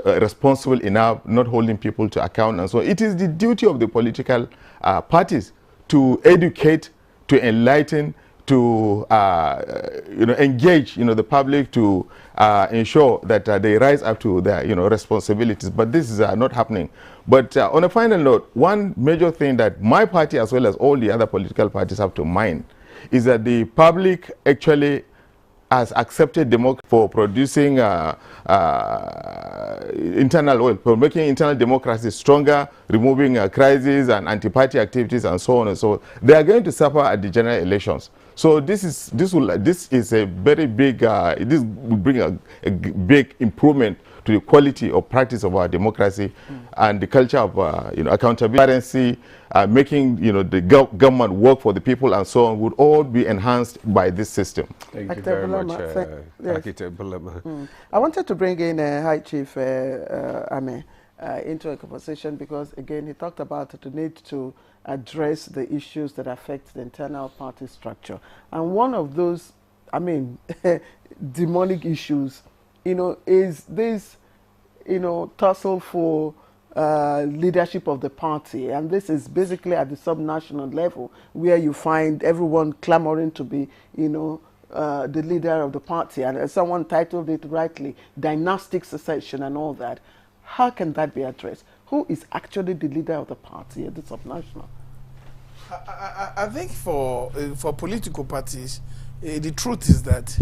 responsible enough, not holding people to account, and so it is the duty of the political parties to educate, to enlighten, to engage the public, to ensure that they rise up to their responsibilities. But this is not happening. But on a final note, one major thing that my party as well as all the other political parties have to mind is that the public actually has accepted democracy for producing for making internal democracy stronger, removing crises and anti-party activities and so on and so on. They are going to suffer at the general elections. So this is a very big, this will bring a big improvement to the quality of practice of our democracy and the culture of accountability, making the government work for the people and so on would all be enhanced by this system. Thank you very much, Architect Bulama. I wanted to bring in High Chief Ame into a conversation because, again, he talked about the need to address the issues that affect the internal party structure. And one of those, demonic issues, is this, tussle for leadership of the party. And this is basically at the subnational level where you find everyone clamoring to be, the leader of the party. And as someone titled it rightly, dynastic succession and all that. How can that be addressed? Who is actually the leader of the party at the subnational? I think for political parties, the truth is that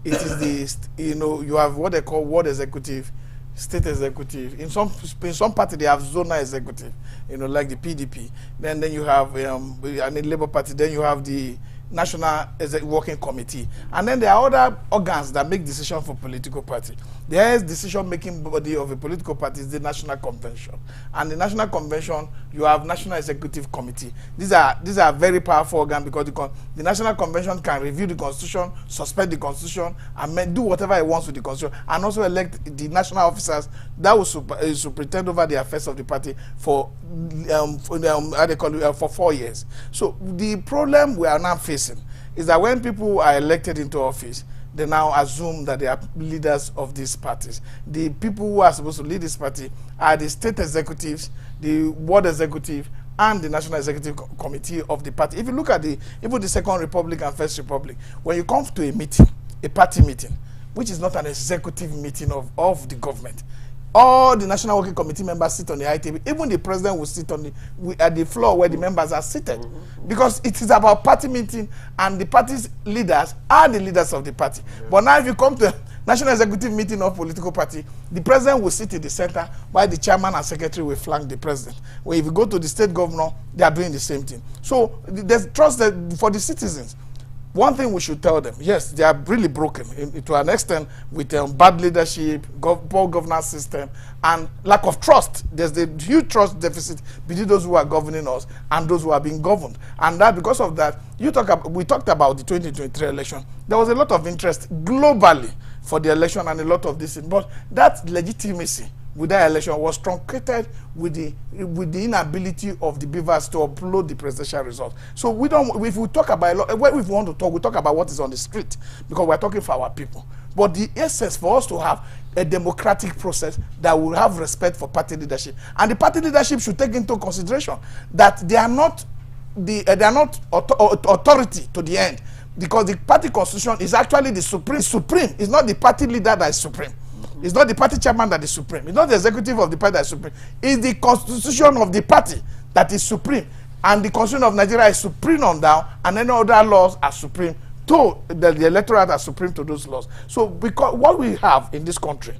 it is the, you have what they call ward executive, state executive. In some party they have zonal executive, like the PDP. Then you have the Labour Party. Then you have the National Working Committee, and then there are other organs that make decisions for political party. The highest decision-making body of a political party is the National Convention, and the National Convention you have National Executive Committee. These are very powerful organs because the National Convention can review the Constitution, suspend the Constitution, and do whatever it wants with the Constitution, and also elect the national officers that will superintend over the affairs of the party for 4 years. So the problem we are now facing is that when people are elected into office, they now assume that they are leaders of these parties. The people who are supposed to lead this party are the state executives, the ward executive, and the National Executive Committee of the party. If you look at even the Second Republic and First Republic, when you come to a meeting, a party meeting, which is not an executive meeting of the government, all the National Working Committee members sit on the high table. Even the president will sit at the floor where the members are seated. Because it is about party meeting, and the party's leaders are the leaders of the party. But now if you come to a National Executive meeting of political party, the president will sit in the center while the chairman and secretary will flank the president. Well, if you go to the state governor, they are doing the same thing. So there's trust for the citizens. One thing we should tell them, yes, they are really broken to an extent with bad leadership, poor governance system, and lack of trust. There's a huge trust deficit between those who are governing us and those who are being governed. And that, because of that, we talked about the 2023 election. There was a lot of interest globally for the election and a lot of this, but that legitimacy with that election was truncated with the inability of the beavers to upload the presidential results. So if we talk about if we want to talk, we talk about what is on the street because we're talking for our people. But the essence for us to have a democratic process that will have respect for party leadership, and the party leadership should take into consideration that they are not authority to the end, because the party constitution is actually the supreme. It's not the party leader that is supreme. It's not the party chairman that is supreme. It's not the executive of the party that is supreme. It's the constitution of the party that is supreme. And the constitution of Nigeria is supreme on down, and then other laws are supreme to the electorate are supreme to those laws. So because what we have in this country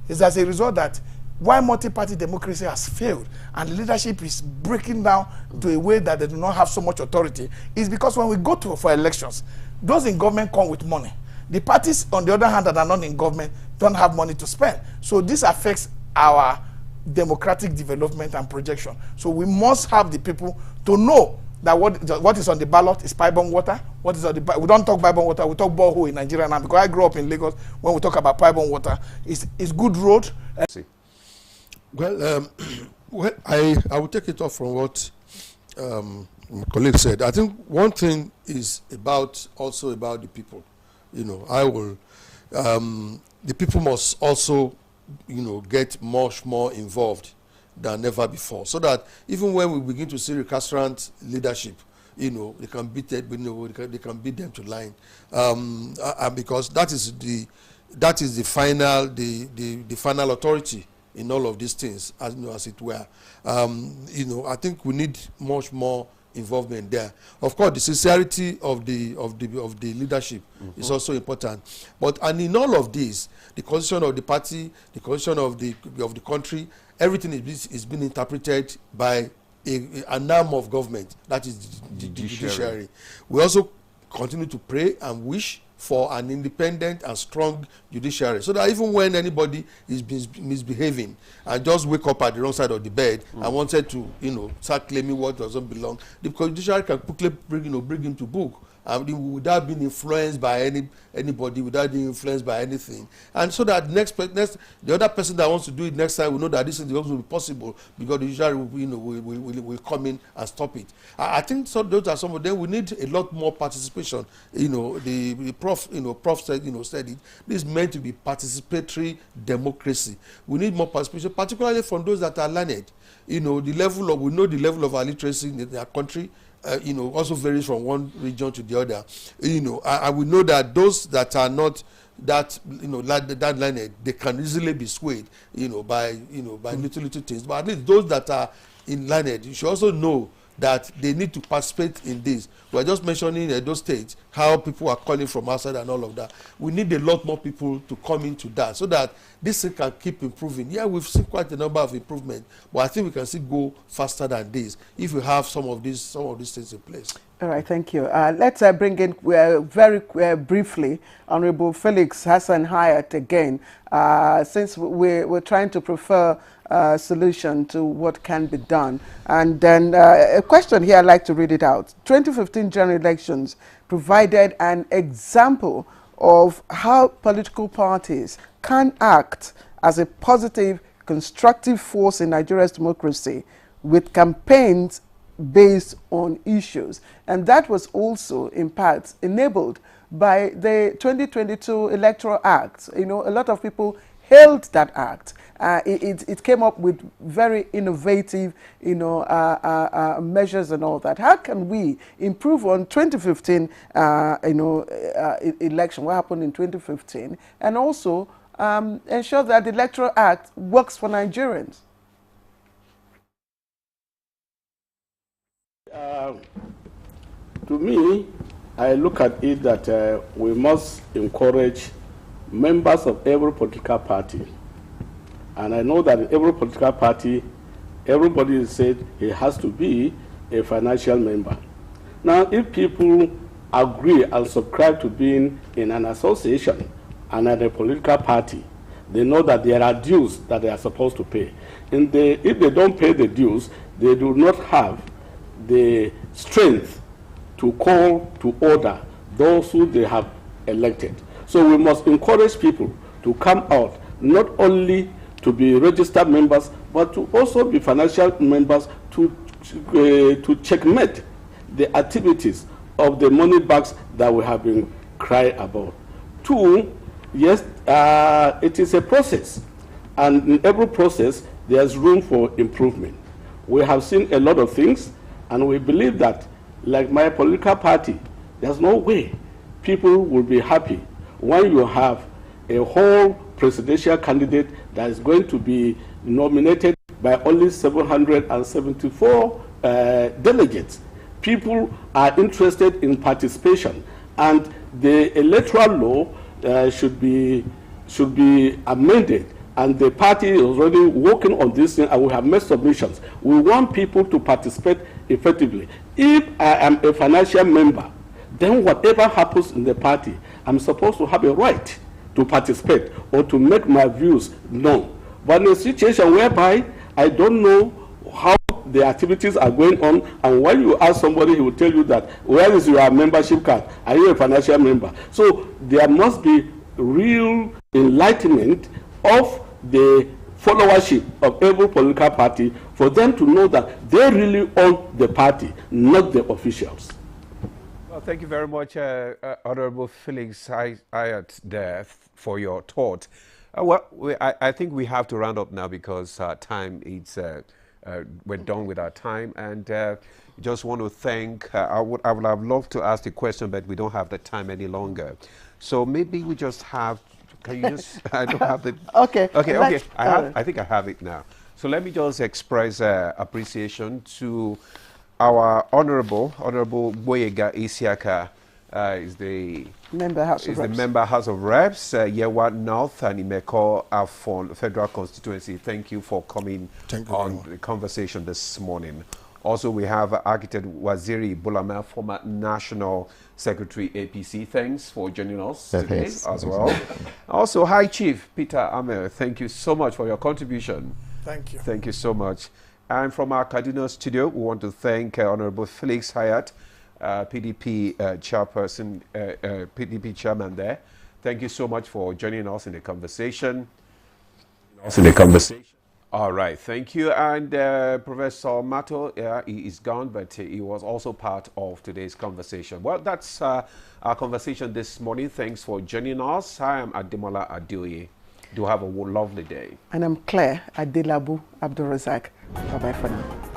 is as a result that why multi-party democracy has failed and the leadership is breaking down to a way that they do not have so much authority is because when we go for elections, those in government come with money. The parties, on the other hand, that are not in government don't have money to spend. So this affects our democratic development and projection. So we must have the people to know that what is on the ballot is pipe-borne water. What is on the we don't talk pipe-borne water, we talk borehole in Nigeria now. Because I grew up in Lagos, when we talk about pipe-borne water, it's good road. Well, I will take it off from what my colleague said. I think one thing is also about the people. The people must also, get much more involved than ever before, so that even when we begin to see recalcitrant leadership, they can beat it, they can beat them to line, because that is the final authority in all of these things, as it were. I think we need much more involvement there. Of course, the sincerity of the leadership is also important. But and in all of this, the constitution of the party, the constitution of the country, everything is being interpreted by an arm of government, that is the judiciary. We also continue to pray and wish for an independent and strong judiciary, so that even when anybody is misbehaving and just wake up at the wrong side of the bed and wanted to, start claiming what doesn't belong, the judiciary can quickly bring him to book, without being influenced by anybody, without being influenced by anything, and so that the other person that wants to do it next time will know that this is also be possible, because the judiciary will come in and stop it. I think so. Those are some of them. We need a lot more participation. The prof said it. This is meant to be participatory democracy. We need more participation, particularly from those that are learned. We know the level of our literacy in our country. Also varies from one region to the other. I would know that those that are not that learned, they can easily be swayed, by little things. But at least those that are in learned, you should also know that they need to participate in this. We're just mentioning those states, how people are calling from outside and all of that. We need a lot more people to come into that, so that this thing can keep improving. Yeah, we've seen quite a number of improvements, but I think we can still go faster than this if we have some of these things in place. All right, thank you. Let's bring in very briefly Honorable Felix Hassan Hayat again, since we're trying to prefer a solution to what can be done. And then a question here, I'd like to read it out. 2015 general elections provided an example of how political parties can act as a positive, constructive force in Nigeria's democracy, with campaigns based on issues. And that was also, in part, enabled by the 2022 Electoral Act. A lot of people hailed that act. It came up with very innovative, measures and all that. How can we improve on 2015, election, what happened in 2015, and also ensure that the Electoral Act works for Nigerians? To me, I look at it that we must encourage members of every political party. And I know that in every political party, everybody said he has to be a financial member. Now, if people agree and subscribe to being in an association and at a political party, they know that there are dues that they are supposed to pay. If they don't pay the dues, they do not have the strength to call to order those who they have elected. So we must encourage people to come out, not only to be registered members, but to also be financial members, to checkmate the activities of the money bags that we have been crying about. Two, yes, it is a process, and in every process there's room for improvement. We have seen a lot of things, and we believe that, like my political party, there's no way people will be happy when you have a whole presidential candidate that is going to be nominated by only 774 delegates. People are interested in participation, and the electoral law should be amended. And the party is already working on this thing, and we have made submissions. We want people to participate effectively. If I am a financial member, then whatever happens in the party, I'm supposed to have a right to participate or to make my views known. But in a situation whereby I don't know how the activities are going on, and when you ask somebody, he will tell you that, where is your membership card? Are you a financial member? So there must be real enlightenment of the followership of every political party for them to know that they really own the party, not the officials. Well, thank you very much, Honorable Felix Hayat there for your thought. I think we have to round up now because time is we're done with our time, and just want to thank. I would have loved to ask the question, but we don't have the time any longer. So maybe we just have. Can you just? I don't have the. Okay. I think I have it now. So let me just express appreciation to our Honorable Boyega Isiaka is the Member House of Reps. Member House of Reps, Yewa North and Imeko Afon Federal Constituency. Thank you for coming on the conversation this morning. Also, we have Architect Waziri Bulama, former National Secretary APC. Thanks for joining us today as well. Also, High Chief Peter Amer, thank you so much for your contribution. Thank you. Thank you so much. And from our Kaduna studio, we want to thank Honorable Felix Hayat, PDP chairperson, PDP chairman there. Thank you so much for joining us in the conversation. All right, thank you. And Professor Mato, he is gone, but he was also part of today's conversation. Well, that's our conversation this morning. Thanks for joining us. I am Ademola Adeoye. Do have a lovely day. And I'm Claire Adelabu Abdulrazak. Bye-bye for now.